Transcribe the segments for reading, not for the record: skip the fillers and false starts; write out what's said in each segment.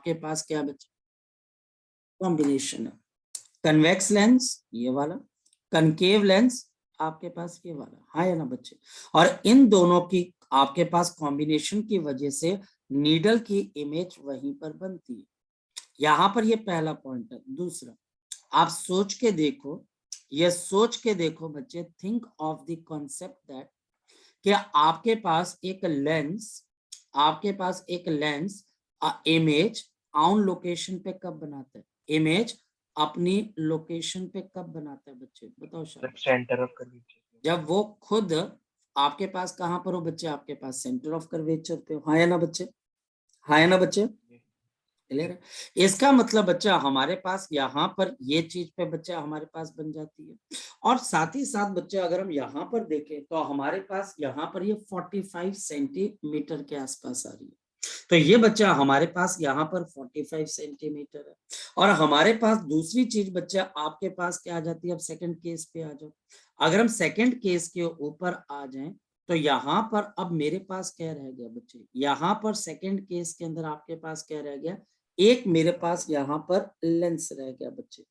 आपके पास क्या बच्चे कॉम्बिनेशन है। कन्वेक्स लेंस ये वाला, कनकेव लेंस आपके पास ये वाला, हाँ या ना बच्चे। और इन दोनों की आपके पास कॉम्बिनेशन की वजह से नीडल की इमेज वहीं पर बनती है। यहां पर ये पहला पॉइंट है। दूसरा, आप सोच के देखो, ये सोच के देखो बच्चे, think of the concept that कि आपके पास एक लेंस, आपके पास एक लेंस इमेज ऑन लोकेशन पे कब बनाता है, इमेज अपनी लोकेशन पे कब बनाता है बच्चे, बताओ शाबाश। सेंटर ऑफ कर्वेचर, जब वो खुद आपके पास कहां पर हो बच्चे, आपके पास सेंटर ऑफ कर्वेचर पे हो, हाँ या ना बच्चे, हाँ या ना बच्चे, क्लियर है। इसका मतलब बच्चा हमारे पास यहाँ पर ये चीज पे बच्चा हमारे पास बन जाती है। और साथ ही साथ बच्चे अगर हम यहाँ पर देखें तो हमारे पास यहाँ पर ये 45 सेंटीमीटर के आसपास आ रही है। तो ये बच्चा हमारे पास यहाँ पर 45 सेंटीमीटर है। और हमारे पास दूसरी चीज बच्चा आपके पास क्या आ जाती है, अब सेकंड केस पे आ जाओ। अगर हम सेकंड केस के ऊपर आ जाएं तो यहाँ पर अब मेरे पास क्या रह गया बच्चे, यहाँ पर सेकंड केस के अंदर आपके पास क्या रह गया, एक मेरे पास यहाँ पर लेंस रह गया बच्चे।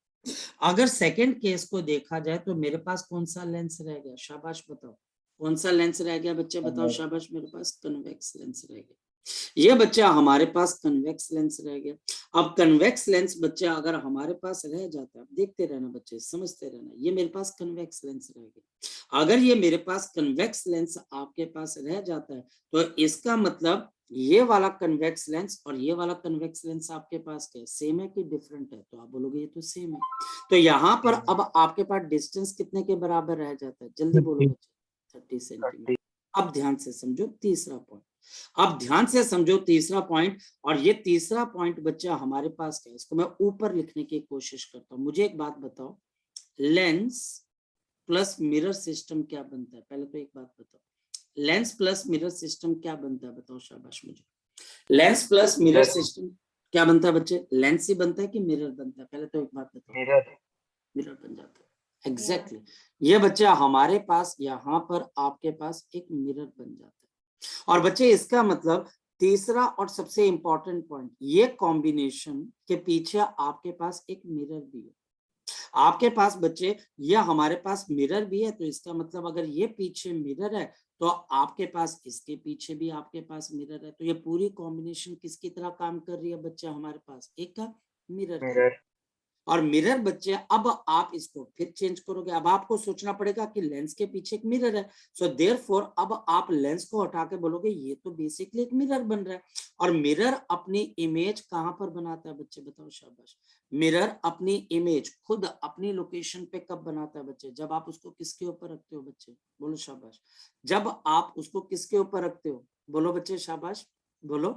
अगर सेकंड केस को देखा जाए तो मेरे पास कौन सा लेंस रह गया, शाबाश बताओ, कौन सा लेंस रह गया बच्चे, बताओ शाबाश, मेरे पास कन्वेक्स लेंस रह गया। ये बच्चा हमारे पास कन्वेक्स लेंस रह गया। अब कन्वेक्स लेंस बच्चे अगर हमारे पास रह जाता है, देखते रहना बच्चे, समझते रहना, ये मेरे पास कन्वेक्स लेंस रह गया। अगर ये मेरे पास कन्वेक्स लेंस आपके पास रह जाता है तो इसका मतलब ये वाला कन्वेक्स लेंस और ये वाला कन्वेक्स लेंस आपके पास क्या सेम है कि डिफरेंट है, तो आप बोलोगे ये तो सेम है। तो यहाँ पर अब आपके पास डिस्टेंस कितने के बराबर रह जाता है, जल्दी बोलो बच्चे, 30 सेंटीमीटर। अब ध्यान से समझो तीसरा पॉइंट, अब ध्यान से समझो तीसरा पॉइंट। और ये तीसरा पॉइंट बच्चा हमारे पास क्या है, इसको मैं ऊपर लिखने की कोशिश करता हूं। मुझे एक बात बताओ, लेंस प्लस मिरर सिस्टम क्या बनता है, पहले तो एक बात बताओ, लेंस प्लस मिरर सिस्टम क्या बनता है, बताओ शाबाश मुझे। लेंस प्लस मिरर सिस्टम क्या बनता है बच्चे, लेंस ही बनता है कि मिरर बनता है, पहले तो एक बात बताओ। मिरर बन जाता है, एग्जैक्टली ये बच्चा हमारे पास यहाँ पर आपके पास एक मिरर बन जाता है। और बच्चे इसका मतलब तीसरा और सबसे इंपॉर्टेंट पॉइंट, ये कॉम्बिनेशन के पीछे आपके पास एक मिरर भी है। आपके पास बच्चे ये हमारे पास मिरर भी है, तो इसका मतलब अगर ये पीछे मिरर है तो आपके पास इसके पीछे भी आपके पास मिरर है। तो ये पूरी कॉम्बिनेशन किसकी तरह काम कर रही है बच्चा, हमारे पास एक का मिरर। और मिरर बच्चे अब आप इसको फिर चेंज करोगे, अब आपको सोचना पड़ेगा कि लेंस के पीछे एक मिरर है, सो देयरफॉर अब आप लेंस को हटा के बोलोगे ये तो बेसिकली एक मिरर बन रहा है। और मिरर अपनी इमेज कहां पर बनाता है बच्चे, बताओ शाबाश। मिरर अपनी इमेज खुद अपनी लोकेशन पे कब बनाता है बच्चे, जब आप उसको किसके ऊपर रखते हो बच्चे, बोलो शाबाश। जब आप उसको किसके ऊपर रखते हो, बोलो बच्चे शाबाश, बोलो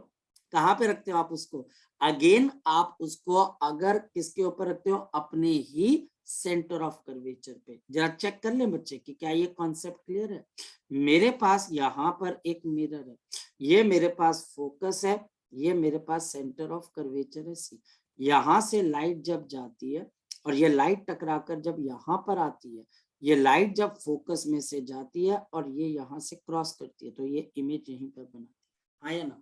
कहां पे रखते हो आप उसको, अगेन आप उसको अगर किसके ऊपर रखते हो, अपने ही सेंटर ऑफ कर्वेचर पे। जरा चेक कर ले बच्चे कि क्या ये कॉन्सेप्ट क्लियर है। मेरे पास यहाँ पर एक मिरर है, ये मेरे पास फोकस है, ये मेरे पास सेंटर ऑफ कर्वेचर है सी। यहाँ से लाइट जब जाती है और ये लाइट टकराकर जब यहाँ पर आती है, ये लाइट जब फोकस में से जाती है और ये यहाँ से क्रॉस करती है, तो ये इमेज यहीं पर बनाती है, हाँ या ना,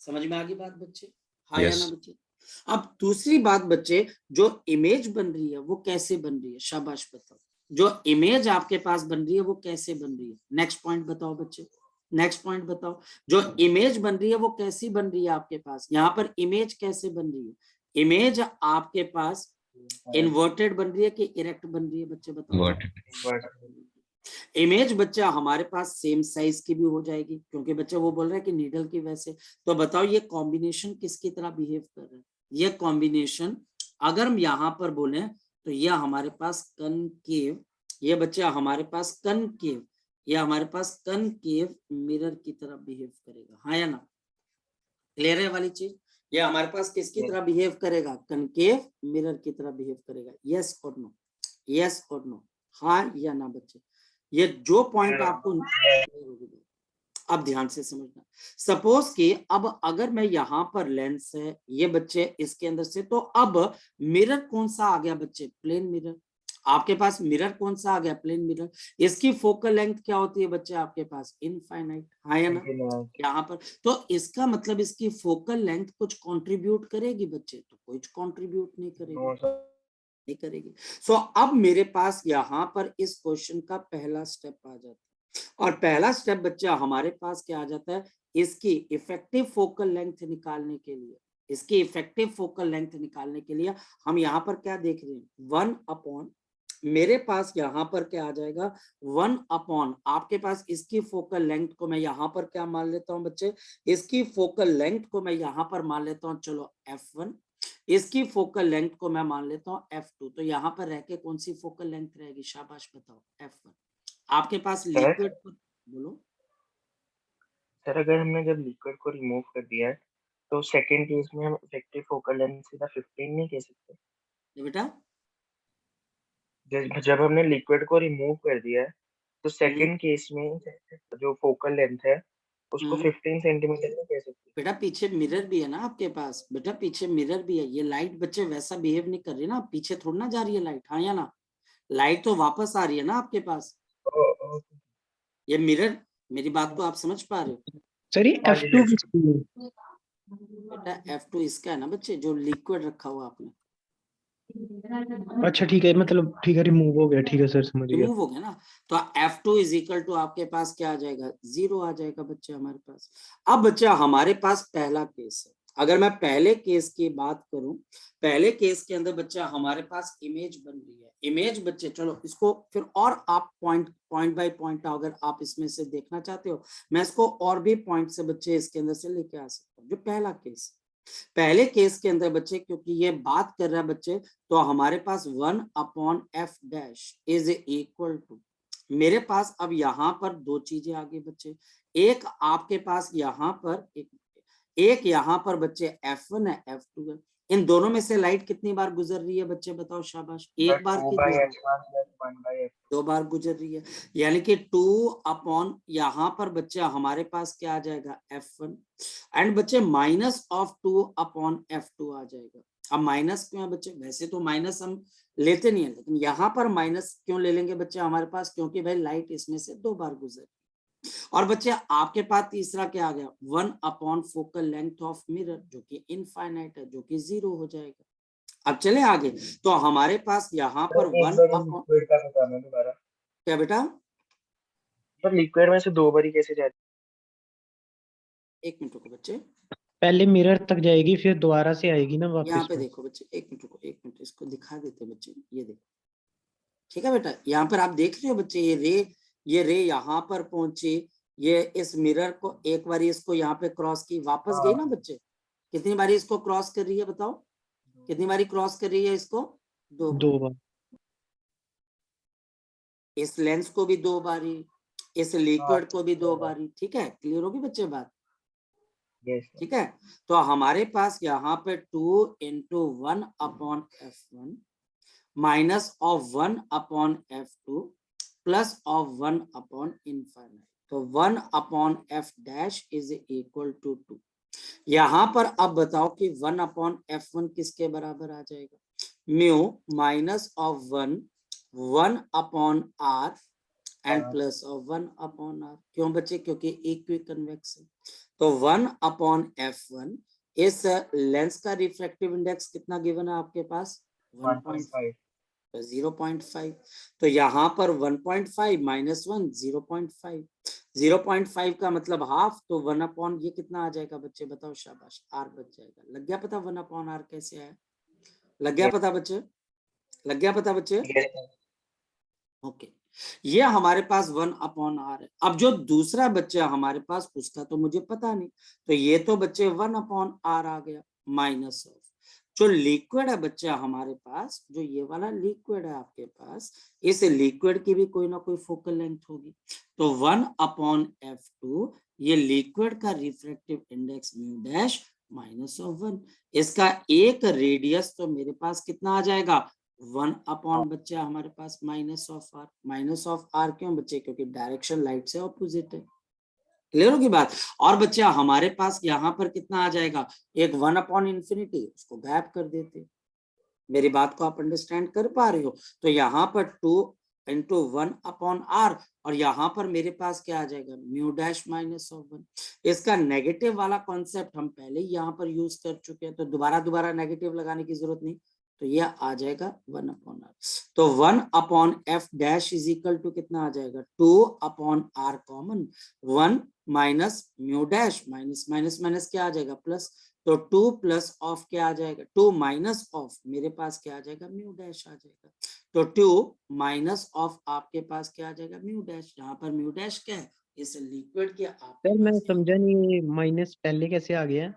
समझ में आ गई बात बच्चे, हाँ या ना बच्चे। अब दूसरी बात बच्चे, जो इमेज बन रही है वो कैसे बन रही है, शाबाश बताओ, जो इमेज आपके पास बन रही है वो कैसे बन रही है, नेक्स्ट पॉइंट बताओ बच्चे, नेक्स्ट पॉइंट बताओ। जो इमेज बन रही है वो कैसी बन रही है आपके पास, यहाँ पर इमेज कैसे बन रही है, इमेज आपके पास इन्वर्टेड बन रही है कि इरेक्ट बन रही है बच्चे, बताओ। इमेज बच्चा हमारे पास सेम साइज की भी हो जाएगी, क्योंकि बच्चा वो बोल रहा है कि नीडल की वैसे। तो बताओ ये कॉम्बिनेशन किसकी तरह बिहेव कर रहा है, ये कॉम्बिनेशन अगर हम यहाँ पर बोले तो ये हमारे पास कनकेव, ये बच्चा हमारे पास कनकेव, ये हमारे पास कनकेव मिरर की तरह बिहेव करेगा, हाँ या ना, क्लियर है वाली चीज। ये हमारे पास किसकी तरह बिहेव करेगा, कनकेव मिरर की तरह बिहेव करेगा, यस और नो, यस और नो, हाँ या ना बच्चे। ये जो पॉइंट आपको, अब ध्यान से समझना, सपोज कि अब अगर मैं यहाँ पर लेंस है ये बच्चे इसके अंदर से, तो अब मिरर कौन सा आ गया बच्चे, प्लेन मिरर। आपके पास मिरर कौन सा आ गया, प्लेन मिरर। इसकी फोकल लेंथ क्या होती है बच्चे आपके पास, इनफाइनाइट, हाँ या ना, यहाँ पर। तो इसका मतलब इसकी फोकल लेंथ कुछ कंट्रीब्यूट करेगी बच्चे, तो कुछ कंट्रीब्यूट नहीं करेगी। सो अब मेरे पास यहाँ पर इस क्वेश्चन का पहला स्टेप आ जाता है, और पहला स्टेप बच्चा हमारे पास क्या आ जाता है, इसकी इफेक्टिव फोकल लेंथ निकालने के लिए, इसकी इफेक्टिव फोकल लेंथ निकालने के लिए हम यहाँ पर क्या देख रहे हैं, 1 मेरे पास यहाँ पर क्या आ जाएगा, 1 आपके पास इसकी फोकल लेंथ को मैं यहाँ पर क्या मान लेता हूँ बच्चे, इसकी फोकल लेंथ को मैं यहाँ पर मान लेता हूँ, चलो f1, इसकी फोकल लेंथ को मैं मान लेता हूँ f2। तो यहाँ पर रह के कौन सी फोकल लेंथ रहेगी, शाबाश बताओ, f1। आपके पास लिक्विड, बोलो सर। अगर हमने जब लिक्विड को रिमूव कर दिया है तो सेकंड केस में हम इफेक्टिव फोकल लेंथ सीधा 15 नहीं कह सकते बेटा। जब हमने लिक्विड को रिमूव कर दिया है तो सेकंड केस में जो फोकल लेंथ है उसको 15 सेंटीमीटर नहीं कह सकते बेटा पीछे मिरर भी है ना आपके पास, बेटा पीछे मिरर भी है, ये लाइट बच्चे वैसा बिहेव नहीं कर रही ना, पीछे थोड़ी ना जा रही है लाइट, हाँ या ना, लाइट तो वापस आ रही है ना आपके पास, ये मिरर, मेरी बात को आप समझ पा रहे हो। सर ये F2 किसकी है? बेटा F2 इसका है ना बच्चे, जो लिक्विड रखा हुआ आपने। अच्छा ठीक है, मतलब ठीक है, रिमूव हो गया, ठीक है सर, समझ गया। रिमूव हो गया ना, तो F2 इज इक्वल टू आपके पास क्या आ जाएगा, 0 आ जाएगा बच्चे हमारे पास। अब बच्चा हमारे पास पहला केस है, अगर मैं पहले केस की बात करूं, पहले केस के अंदर बच्चा हमारे पास इमेज बन रही है, इमेज बच्चे, चलो इसको फिर और आप पॉइंट बाय पॉइंट अगर आप इसमें से देखना चाहते हो, मैं इसको और भी पॉइंट से बच्चे इसके अंदर से लेके आ सकता हूँ। जो पहला केस, पहले केस के अंदर बच्चे, क्योंकि ये बात कर रहा है बच्चे, तो हमारे पास 1/f dash is equal to, मेरे पास अब यहाँ पर दो चीजें आ गई बच्चे, एक आपके पास यहाँ पर एक यहाँ पर बच्चे F1 है, F2 है, इन दोनों में से लाइट कितनी बार गुजर रही है बच्चे बताओ, शाबाश, एक बार की दो बार गुजर रही है, यानी कि 2 यहाँ पर बच्चे हमारे पास क्या आ जाएगा, F1, एंड बच्चे -2/f2 आ जाएगा। अब माइनस क्यों है बच्चे, वैसे तो माइनस हम लेते नहीं है, लेकिन यहाँ पर माइनस क्यों ले लेंगे बच्चे हमारे पास, क्योंकि भाई लाइट इसमें से 2 बार गुजर। और बच्चे आपके पास तीसरा क्या आ गया, 1 फोकल लेंथ ऑफ मिरर, जो कि इनफाइनाइट है, जो कि 0 हो जाएगा। अब चले आगे, तो हमारे पास यहाँ पर 1 क्या बेटा, लिक्विड में से 2 बारी कैसे जाती, एक मिनट रुको बच्चे, पहले मिरर तक जाएगी फिर दोबारा से आएगी ना वापस। यहाँ पे देखो बच्चे, एक मिनट रुको, एक मिनट इसको दिखा देते बच्चे, ये देखो, ठीक है बेटा, यहाँ पर आप देख रहे हो बच्चे, ये रे यहाँ पर पहुंची, ये इस मिरर को एक बार इसको यहाँ पे क्रॉस की, वापस गई ना बच्चे, कितनी बारी इसको क्रॉस कर रही है बताओ, कितनी बारी क्रॉस कर रही है इसको, 2 बार। इस लेंस को भी 2 बारी, इस लिक्विड को भी 2 बारी, ठीक है, क्लियर होगी बच्चे बात, ठीक है। तो हमारे पास यहाँ पे 2 × 1/f1 minus of 1/f2 plus of 1/इनफाइनाइट, तो 1/f dash is equal to 2। यहाँ पर अब बताओ कि 1/f1 किसके बराबर आ जाएगा, mu minus of 1/r and plus of 1/r। क्यों बच्चे, क्योंकि इक्वी कन्वेक्स है। तो 1/f1, इस लेंस का रिफ्रैक्टिव इंडेक्स कितना गिवन है आपके पास, 1.5, तो 0.5, तो यहाँ पर 1.5 माइनस 1 0.5, 0.5 का मतलब हाफ, तो 1/, ये कितना आ जाएगा बच्चे बताओ, शाबाश, r बच जाएगा। लग गया पता 1/r कैसे आया, लग गया पता बच्चे, लग गया पता बच्चे, ओके। ये हमारे पास 1/r है। अब जो दूसरा बच्चा हमारे पास, उसका तो मुझे पता नहीं, तो ये तो बच्चे 1/r आ गया, माइनस ऑफ जो लिक्विड है बच्चा हमारे पास, जो ये वाला लिक्विड है आपके पास, इस लिक्विड की भी कोई ना कोई फोकल लेंथ होगी, तो 1/f2, ये लिक्विड का refractive index mu dash minus of 1, इसका एक रेडियस तो मेरे पास कितना आ जाएगा, 1/ बच्चा हमारे पास माइनस ऑफ आर क्यों बच्चे, क्योंकि डायरेक्शन लाइट से ऑपोजिट है, क्लियर होगी बात। और बच्चा हमारे पास यहाँ पर कितना आ जाएगा, एक 1/∞, उसको गैप कर देते, मेरी बात को आप अंडरस्टैंड कर पा रहे हो? तो यहाँ पर 2 इंटू 1/r और यहाँ पर मेरे पास क्या आ जाएगा, म्यू डैश माइनस ऑफ 1। इसका नेगेटिव वाला कॉन्सेप्ट हम पहले ही यहाँ पर यूज कर चुके हैं, तो दोबारा नेगेटिव लगाने की जरूरत नहीं। तो यह आ जाएगा 1/r। तो 1/f dash is equal to कितना आ जाएगा, 2/r common, 1 minus mu dash minus minus minus क्या आ जाएगा, प्लस। तो 2 प्लस ऑफ क्या आ जाएगा, 2 माइनस ऑफ मेरे पास क्या आ जाएगा, म्यू डैश आ जाएगा। तो 2 माइनस ऑफ आपके पास क्या आ जाएगा, म्यू डैश। यहाँ पर म्यू डैश क्या है, इस लिक्विड के आपके सर मैं पास क्या, समझा नहीं, माइनस पहले कैसे आ गया?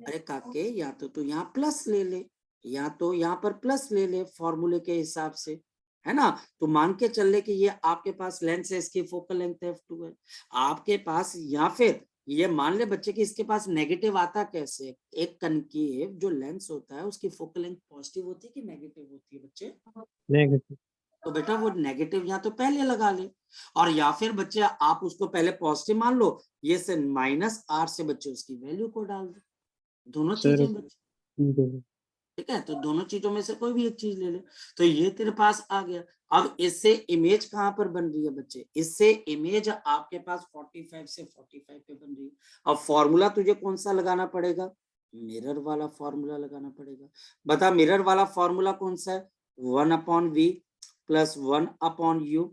अरे काके या तो तू यहाँ प्लस ले ले, या तो यहाँ पर प्लस ले ले फॉर्मूले के हिसाब से, है ना। तो मान के चल ले कि ये आपके पास लेंस है, इसकी फोकल लेंथ f2 है आपके पास, या फिर ये मान ले बच्चे कि इसके पास नेगेटिव आता कैसे, एक कनकेव जो लेंस होता है उसकी फोकल लेंथ पॉजिटिव होती है कि नेगेटिव होती है बच्चे, नेगेटिव। तो बेटा वो नेगेटिव यहाँ तो पहले लगा ले, और या फिर बच्चे आप उसको पहले पॉजिटिव मान लो, ये से -r से बच्चे उसकी वैल्यू को डाल दो, दोनों सर चीजें बच्चे, ठीक है। ठीक है। तो दोनों चीजों में से कोई भी एक चीज ले ले। तो ये तेरे पास आ गया। अब इससे इमेज कहाँ पर बन रही है बच्चे, इससे इमेज आपके पास 45 से 45 पे बन रही है। अब फॉर्मूला तुझे कौन सा लगाना पड़ेगा, मिरर वाला फॉर्मूला लगाना पड़ेगा। बता मिरर वाला फॉर्मूला कौन सा है, 1/v plus 1/u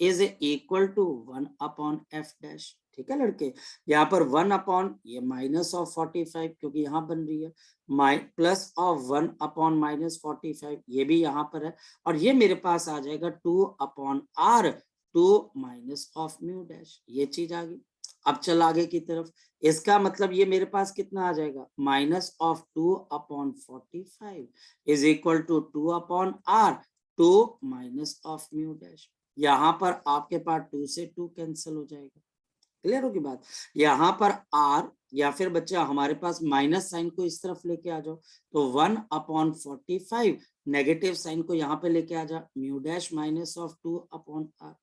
is equal to 1/f dash. ठीक है लड़के, यहाँ पर 1 ये माइनस ऑफ 45 क्योंकि यहाँ बन रही है, प्लस ऑफ 1 माइनस 45 ये भी यहाँ पर है, और ये मेरे पास आ जाएगा 2/r 2 minus of mu dash, ये चीज आ गई। अब चल आगे की तरफ, इसका मतलब ये मेरे पास कितना आ जाएगा, minus of 2/45 is equal to 2/r 2 minus of mu dash. यहाँ पर आपके पास 2 से 2 कैंसिल हो जाएगा, क्लियर होगी बात। यहाँ पर r, या फिर बच्चा हमारे पास माइनस साइन को इस तरफ लेके आ जाओ, तो 1/45 नेगेटिव साइन को यहाँ पे लेके आ जा, mu dash minus of 2/r,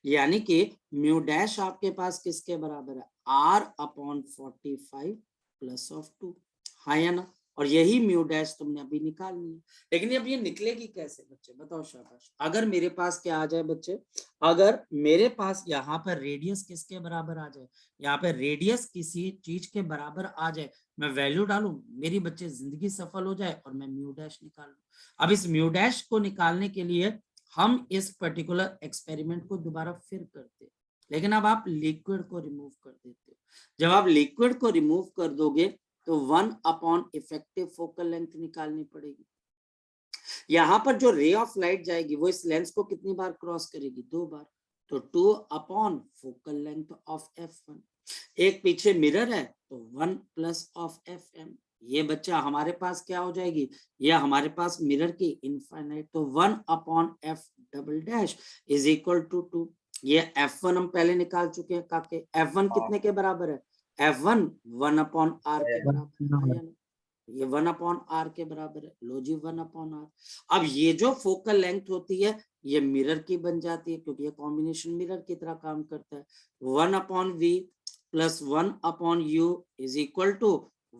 यानी कि म्यू डैश आपके पास किसके बराबर है, r/45 प्लस ऑफ 2, हाँ या ना। और यही म्यू डैश तुमने अभी निकालनी है। लेकिन अब ये निकलेगी कैसे बच्चे, बताओ शाबाश। अगर मेरे पास क्या आ जाए बच्चे, अगर मेरे पास यहाँ पर रेडियस किसके बराबर आ जाए, यहाँ पे रेडियस किसी चीज के बराबर आ जाए, मैं वैल्यू डालूं, मेरी बच्चे जिंदगी सफल हो जाए और मैं म्यू डैश निकाल लूं। अब इस म्यू डैश को निकालने के लिए हम इस पर्टिकुलर एक्सपेरिमेंट को दोबारा फिर करते, लेकिन अब आप लिक्विड को रिमूव कर देते हो। जब आप लिक्विड को रिमूव कर दोगे तो 1 इफेक्टिव फोकल लेंथ निकालनी पड़ेगी। यहाँ पर जो रे ऑफ लाइट जाएगी वो इस लेंस को कितनी बार क्रॉस करेगी, 2 बार। तो 2 फोकल लेंथ ऑफ f1, एक पीछे मिरर है तो 1 प्लस ऑफ fm, ये बच्चा हमारे पास क्या हो जाएगी, ये हमारे पास मिरर की इनफाइनाइट, तो 1/f double dash is equal to 2। ये f1 हम पहले निकाल चुके हैं काके, f1 कितने के बराबर है, f1 1/r के बराबर है, ये 1/r के बराबर है, लो जी 1/r। अब ये जो फोकल लेंथ होती है ये मिरर की बन जाती है, क्योंकि ये कॉम्बिनेशन मिरर की तरह काम करता है। 1/v plus 1/u is equal to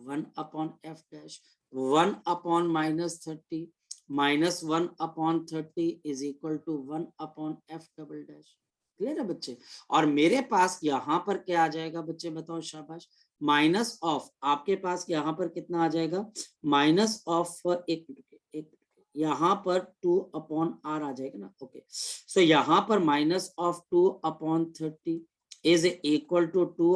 1/f dash, 1/-30 minus 1/30 is equal to 1/f double dash. Clear है बच्चे। और मेरे पास यहाँ पर क्या आ जाएगा बच्चे, बताओ शाबाश, माइनस ऑफ, आपके पास यहाँ पर कितना आ जाएगा, माइनस ऑफ, एक यहाँ पर 2/r आ जाएगा ना, ओके। सो यहाँ पर minus of 2/30 is equal to 2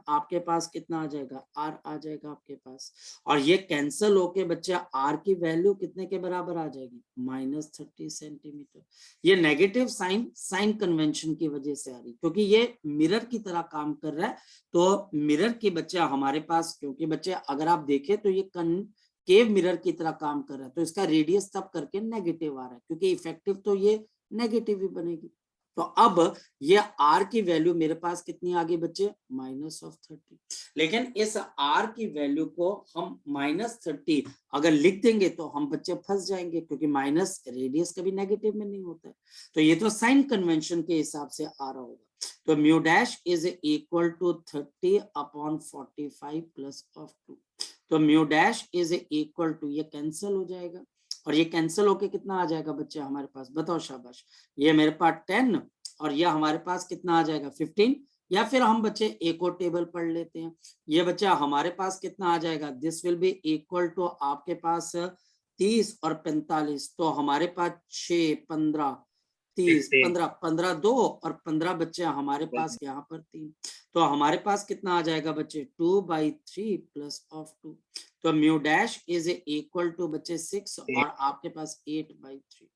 आपके पास कितना आ जाएगा, r आ जाएगा आपके पास, और ये कैंसल होके बच्चा r की वैल्यू कितने के बराबर आ जाएगी, -30 सेंटीमीटर। ये नेगेटिव साइन साइन कन्वेंशन की वजह से आ रही, क्योंकि ये मिरर की तरह काम कर रहा है। तो मिरर के बच्चा हमारे पास, क्योंकि बच्चे अगर आप देखें तो ये केव मिरर की तरह काम कर रहा है, तो इसका रेडियस तब करके नेगेटिव आ रहा है, क्योंकि इफेक्टिव तो ये नेगेटिव ही बनेगी। तो अब ये r की वैल्यू मेरे पास कितनी आ गई बच्चे, -30। लेकिन इस r की वैल्यू को हम -30 अगर लिख देंगे तो हम बच्चे फंस जाएंगे, क्योंकि माइनस रेडियस कभी नेगेटिव में नहीं होता है। तो ये तो साइन कन्वेंशन के हिसाब से आ रहा होगा। तो mu dash is equal to 30/45 plus of 2। तो mu dash is equal to, ये कैंसिल हो जाएगा, और ये कैंसिल होके कितना आ जाएगा बच्चे हमारे पास, बताओ शाबाश। ये मेरे पास 10 और ये हमारे पास कितना आ जाएगा 15। या फिर हम बच्चे एक और टेबल पढ़ लेते हैं। ये बच्चा हमारे पास कितना आ जाएगा, this will be equal to आपके पास 30 और 45, तो हमारे पास 6 15 30 15 15 2 और 15 बच्चे हमारे पास यहाँ पर 3, तो हमारे पास कितना आ जाएगा बच्चे 2/3 प्लस ऑफ 2, तो mu dash is equal to बच्चे 6 और आपके पास 8/3।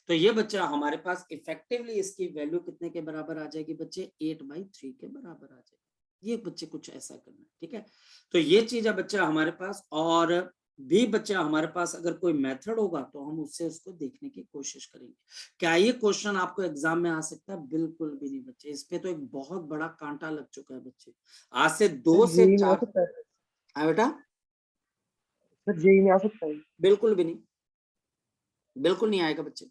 तो ये बच्चा हमारे पास इफेक्टिवली इसकी वैल्यू कितने के बराबर आ जाएगी बच्चे, 8/3 के बराबर आ जाएगी। ये बच्चे कुछ ऐसा करना है, ठीक है। तो ये चीज है बच्चा हमारे पास, और भी बच्चा हमारे पास अगर कोई मेथड होगा तो हम उससे उसको देखने की कोशिश करेंगे। क्या ये क्वेश्चन आपको एग्जाम में आ सकता है, बिल्कुल भी नहीं बच्चे, इस पे तो एक बहुत बड़ा कांटा लग चुका है बच्चे, आज से 2 से 4 बेटा सर जेई में आ सकता है? बिल्कुल भी नहीं, बिल्कुल नहीं आएगा बच्चे।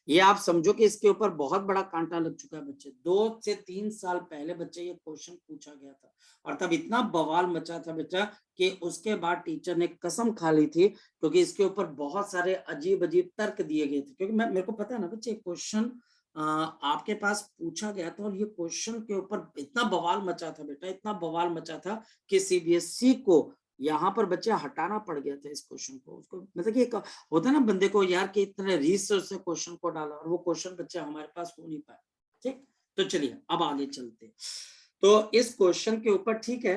ये आप समझो कि इसके ऊपर बहुत बड़ा कांटा लग चुका है बच्चे। 2 से 3 साल पहले बच्चे ये क्वेश्चन पूछा गया था और तब इतना बवाल मचा था बच्चा कि उसके बाद टीचर ने कसम खा ली थी, क्योंकि इसके ऊपर बहुत सारे अजीब अजीब तर्क दिए गए थे। क्योंकि मेरे को पता है ना बच्चे, क्वेश्चन आपके पास पूछा गया था और ये क्वेश्चन के ऊपर इतना बवाल मचा था बेटा, इतना बवाल मचा था कि सीबीएसई को यहाँ पर बच्चे हटाना पड़ गया था इस क्वेश्चन को। उसको मतलब कि एक होता है ना बंदे को यार कि इतने रिसर्च से क्वेश्चन को डाला और वो क्वेश्चन बच्चे हमारे पास हो नहीं पाया। ठीक, तो चलिए अब आगे चलते। तो इस क्वेश्चन के ऊपर ठीक है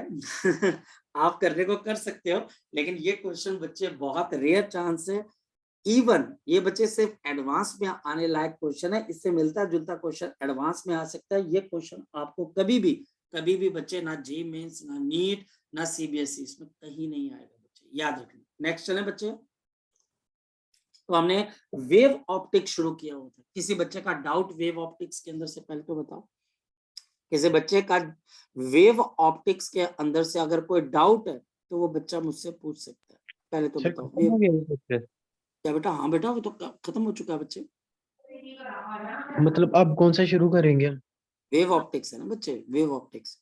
आप करने को कर सकते हो, लेकिन ये क्वेश्चन बच्चे बहुत रेयर चांस है, इवन ये बच्चे सिर्फ एडवांस में आने लायक क्वेश्चन है, इससे मिलता जुलता क्वेश्चन एडवांस में आ सकता है। ये क्वेश्चन आपको कभी भी बच्चे ना जे मेंस ना नीट ना सीबीएसई इसमें कहीं नहीं आएगा बच्चे, याद रखना। नेक्स्ट चले बच्चे, तो हमने वेव ऑप्टिक्स शुरू किया हुआ था। किसी बच्चे का डाउट वेव ऑप्टिक्स के अंदर से पहले तो बताओ, किसी बच्चे का वेव ऑप्टिक्स के अंदर से अगर कोई डाउट है तो वो बच्चा मुझसे पूछ सकता है। पहले तो बताओ क्या बेटा? हाँ बेटा वो तो खत्म हो चुका है बच्चे। मतलब अब कौन सा शुरू करेंगे? वेव ऑप्टिक्स है ना बच्चे, वेव ऑप्टिक्स।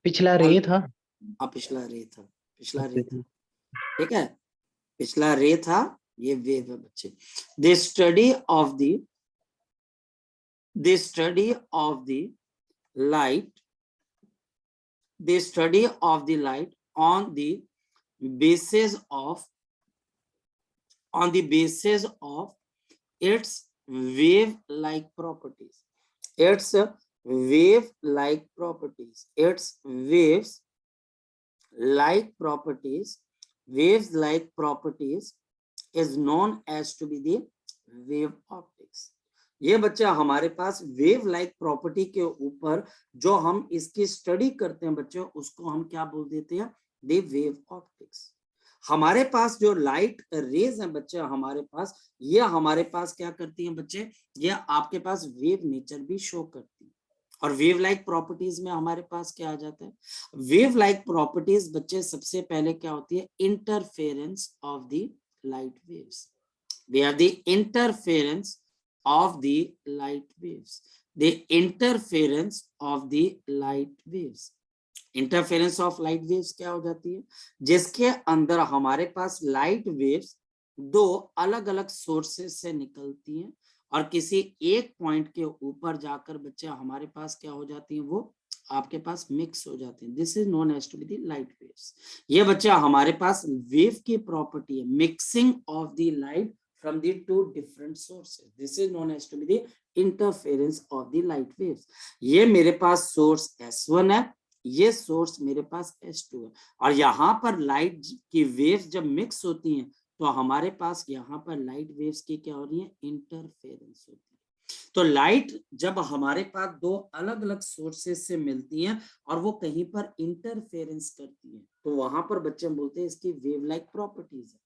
पिछला रे था। हाँ पिछला रे था, पिछला रे था, ठीक है, पिछला रे था, ये वेव है बच्चे। The study of the light, the study of the light on the basis of its wave-like properties, its wave-like properties, its waves-like properties is known as to be the wave optics. ये बच्चा हमारे पास wave like property के ऊपर जो हम इसकी study करते हैं बच्चों, उसको हम क्या बोल देते हैं, द वेव ऑप्टिक्स। हमारे पास जो लाइट रेज हैं बच्चे हमारे पास, ये हमारे पास क्या करती हैं बच्चे, ये आपके पास वेव नेचर भी शो करती है। और वेव लाइक प्रॉपर्टीज में हमारे पास क्या आ जाता है, वेव लाइक प्रॉपर्टीज बच्चे सबसे पहले क्या होती है, interference of the light waves. They are the interference of the light waves. The interference of the light waves. Interference of light waves क्या हो जाती है, जिसके अंदर हमारे पास लाइट वेव्स दो अलग अलग सोर्सेस से निकलती हैं और किसी एक पॉइंट के ऊपर जाकर बच्चे हमारे पास क्या हो जाती हैं, वो आपके पास मिक्स हो जाते हैं। This is known as to be the light waves. ये बच्चा हमारे पास वेव की प्रॉपर्टी है, mixing of the light from the two different sources. This is known as to be the interference of the light waves. ये मेरे पास source S1 है, ये सोर्स मेरे पास S2 है, और यहाँ पर लाइट की वेव्स जब मिक्स होती हैं तो हमारे पास यहाँ पर लाइट वेव्स की क्या हो रही है, इंटरफेरेंस होती है। तो लाइट जब हमारे पास दो अलग अलग सोर्सेस से मिलती हैं और वो कहीं पर इंटरफेरेंस करती है, तो वहां पर बच्चे बोलते हैं इसकी वेव लाइक प्रॉपर्टीज है।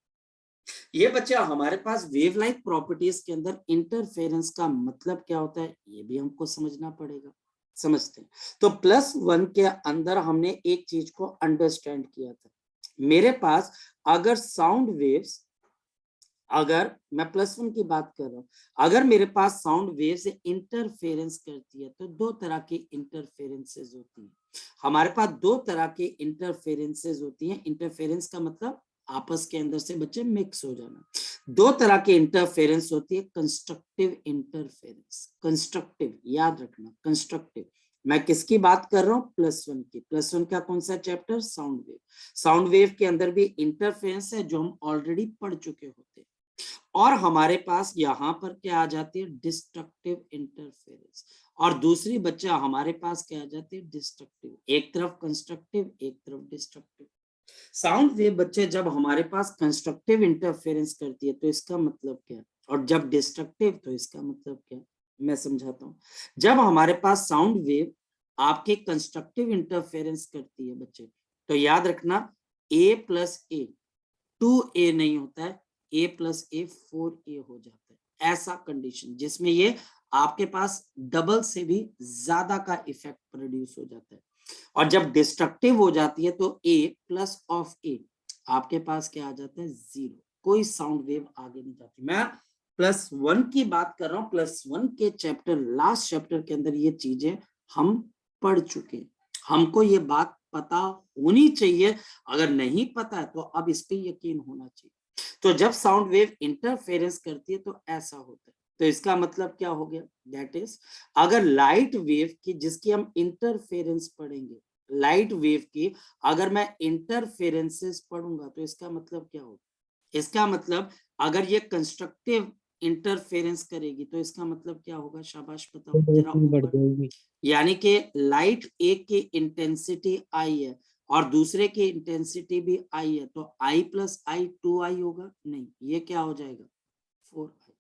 ये बच्चा हमारे पास वेव लाइक प्रॉपर्टीज के अंदर इंटरफेरेंस का मतलब क्या होता है, ये भी हमको समझना पड़ेगा। समझते हैं, तो +1 के अंदर हमने एक चीज को अंडरस्टैंड किया था। मेरे पास अगर साउंड वेव्स, अगर मैं +1 की बात कर रहा हूं, अगर मेरे पास साउंड वेव से इंटरफेरेंस करती है तो दो तरह की इंटरफेरेंसेस होती हैं। हमारे पास दो तरह की इंटरफेरेंसेस होती हैं। इंटरफेरेंस का मतलब आपस के अंदर से बच्चे मिक्स हो जाना। दो तरह की इंटरफेरेंस होती है, कंस्ट्रक्टिव इंटरफेरेंस, कंस्ट्रक्टिव याद रखना, कंस्ट्रक्टिव। मैं किसकी बात कर रहा हूँ? +1 की। +1 का कौन सा chapter? Sound wave. Sound wave के अंदर भी इंटरफेरेंस है जो हम ऑलरेडी पढ़ चुके होते हैं। और हमारे पास यहाँ पर क्या आ जाती है? Destructive interference. और दूसरी बच्चा हमारे पास क्या आ जाती है? डिस्ट्रक्टिव। एक तरफ कंस्ट्रक्टिव, एक तरफ डिस्ट्रक्टिव। साउंड वेव बच्चे जब हमारे पास कंस्ट्रक्टिव इंटरफेरेंस करती है तो इसका मतलब क्या है, और जब डिस्ट्रक्टिव तो इसका मतलब क्या है, मैं समझाता हूँ। जब हमारे पास साउंड वेव आपके कंस्ट्रक्टिव इंटरफेरेंस करती है बच्चे, तो याद रखना a + a 2a नहीं होता है, a + a 4a हो जाता है। ऐसा कंडीशन जिसमें ये आपके पास डबल से भी ज्यादा का इफेक्ट प्रोड्यूस हो जाता है। और जब डिस्ट्रक्टिव हो जाती है तो a +a आपके पास क्या आ जाता है? 0। कोई साउंड वेव आगे नहीं जाती। मैं +1 की बात कर रहा हूँ। +1 के चैप्टर, लास्ट चैप्टर के अंदर ये चीजें हम पढ़ चुके हैं। हमको ये बात पता होनी चाहिए। अगर नहीं पता है तो अब इस पे यकीन होना चाहिए। तो जब साउंड वेव इंटरफेरेंस करती है तो ऐसा होता है। तो इसका मतलब क्या हो गया? दैट इज, अगर लाइट वेव की, जिसकी हम इंटरफेरेंस पढ़ेंगे, लाइट वेव की अगर मैं इंटरफेरेंसेस पढ़ूंगा तो इसका मतलब क्या होगा? इसका मतलब अगर ये कंस्ट्रक्टिव इंटरफेरेंस करेगी तो इसका मतलब क्या होगा? शाबाश बताओ जरा रोशनी बढ़ ऊपर। जाएगी। यानी कि लाइट एक की इंटेंसिटी आई है और दूसरे की इंटेंसिटी भी आई है, तो I + I 2I होगा? नहीं, ये क्या हो जाएगा? 4I।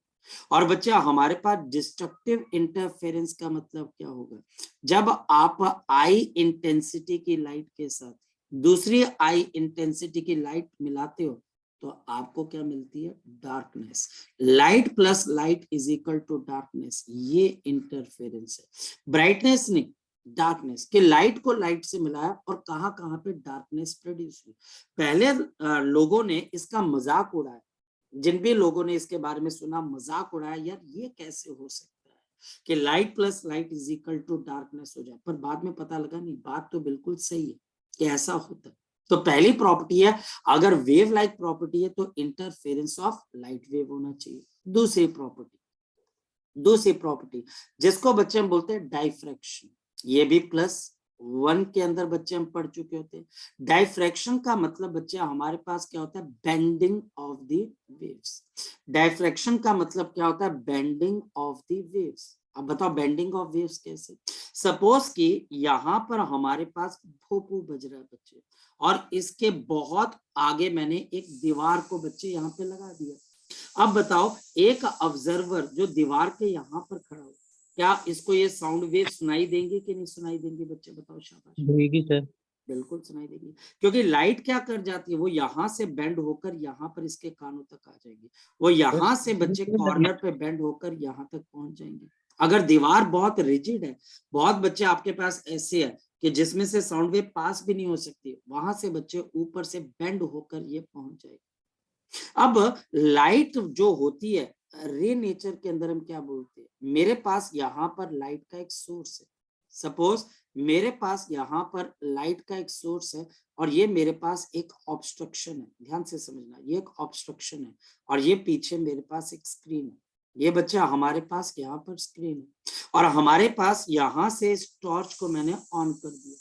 और बच्चा हमारे पास डिस्ट्रक्टिव इंटरफेरेंस का मतलब क्या होगा? जब आप I इंटेंसिटी की लाइट के साथ दूसरी I इंटेंसिटी की लाइट मिलाते हो तो आपको क्या मिलती है? डार्कनेस। लाइट + लाइट = डार्कनेस, ये इंटरफेरेंस है। ब्राइटनेस नहीं, डार्कनेस, कि लाइट को लाइट से मिलाया और कहां कहां पे डार्कनेस प्रोड्यूस हुई। पहले लोगों ने इसका मजाक उड़ाया, जिन भी लोगों ने इसके बारे में सुना मजाक उड़ाया, यार ये कैसे हो सकता है कि लाइट + लाइट = डार्कनेस हो जाए। पर बाद में पता लगा नहीं, बात तो बिल्कुल सही है कि ऐसा होता है। तो पहली प्रॉपर्टी है, अगर वेव लाइक प्रॉपर्टी है तो इंटरफेरेंस ऑफ लाइट वेव होना चाहिए। दूसरी प्रॉपर्टी जिसको बच्चे हम बोलते हैं डाइफ्रैक्शन, ये भी +1 के अंदर बच्चे हम पढ़ चुके होते हैं। डाइफ्रैक्शन का मतलब बच्चे हमारे पास क्या होता है? Bending of the waves. Diffraction का मतलब क्या होता है? Bending of the waves. अब बताओ बेंडिंग ऑफ वेव्स कैसे? सपोज कि यहाँ पर हमारे पास भोपू बज रहा है बच्चे, और इसके बहुत आगे मैंने एक दीवार को बच्चे यहाँ पे लगा दिया। अब बताओ एक ऑब्जर्वर जो दीवार के यहाँ पर खड़ा हो, क्या इसको ये साउंड वेव सुनाई देंगे कि नहीं सुनाई देंगे? बच्चे बताओ शाबाश। देगी सर। बिल्कुल सुनाई देगी, क्योंकि लाइट क्या कर जाती है? वो यहाँ से बेंड होकर यहाँ पर इसके कानों तक आ जाएगी, वो यहाँ से बच्चे कॉर्नर पे बेंड होकर यहाँ तक पहुंच जाएंगे। अगर दीवार बहुत रिजिड है, बहुत बच्चे आपके पास ऐसे है कि जिसमें से साउंड वेव पास भी नहीं हो सकती, वहां से बच्चे ऊपर से बेंड होकर ये पहुंच जाएगी। अब लाइट जो होती है रे नेचर के अंदर हम क्या बोलते हैं? मेरे पास यहाँ पर लाइट का एक सोर्स है। सपोज मेरे पास यहाँ पर लाइट का एक सोर्स है और ये मेरे पास एक ऑब्स्ट्रक्शन है। ध्यान से समझना, ये एक ऑब्स्ट्रक्शन है और ये पीछे मेरे पास एक स्क्रीन है। ये बच्चा हमारे पास यहाँ पर स्क्रीन है और हमारे पास यहाँ से इस टॉर्च को मैंने ऑन कर दिया।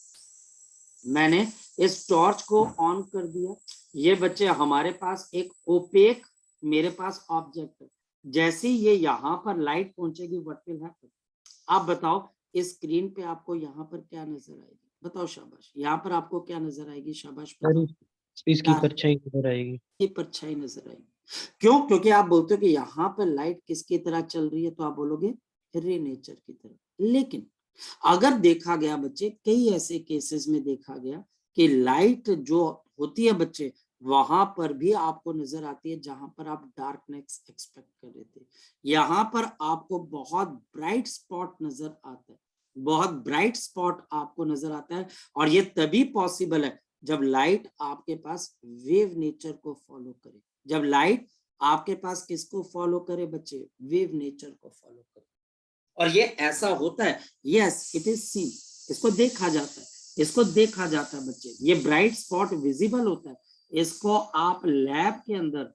मैंने इस टॉर्च को ऑन कर दिया। ये बच्चे हमारे पास एक ओपेक मेरे पास ऑब्जेक्ट है। जैसे ये यहाँ पर लाइट पहुंचेगी, व्हाट विल हैपन? आप बताओ इस स्क्रीन पे आपको यहाँ पर क्या नजर आएगी? बताओ शाबाश। यहाँ पर आपको क्या नजर आएगी? शाबाश बताओ। इसकी परछाई नजर आएगी। ये परछाई नजर आएगी। क्यों? क्योंकि आप बोलते हो कि यहाँ पर लाइट किसकी तरह चल रही है, तो आप बोलोगे रे नेचर की तरह। लेकिन अगर देखा गया बच्चे, कई ऐसे केसेस में देखा गया कि लाइट जो होती है बच्चे, वहां पर भी आपको नजर आती है जहां पर आप डार्कनेस एक्सपेक्ट कर रहे थे। यहाँ पर आपको बहुत ब्राइट स्पॉट नजर आता है, बहुत ब्राइट स्पॉट आपको नजर आता है। और ये तभी पॉसिबल है जब लाइट आपके पास वेव नेचर को फॉलो करे। जब लाइट आपके पास किसको फॉलो करे बच्चे? वेव नेचर को फॉलो करे। और ये ऐसा होता है, यस इट इज सीन, इसको देखा जाता है, इसको देखा जाता है बच्चे। ये ब्राइट स्पॉट विजिबल होता है, इसको आप लैब के अंदर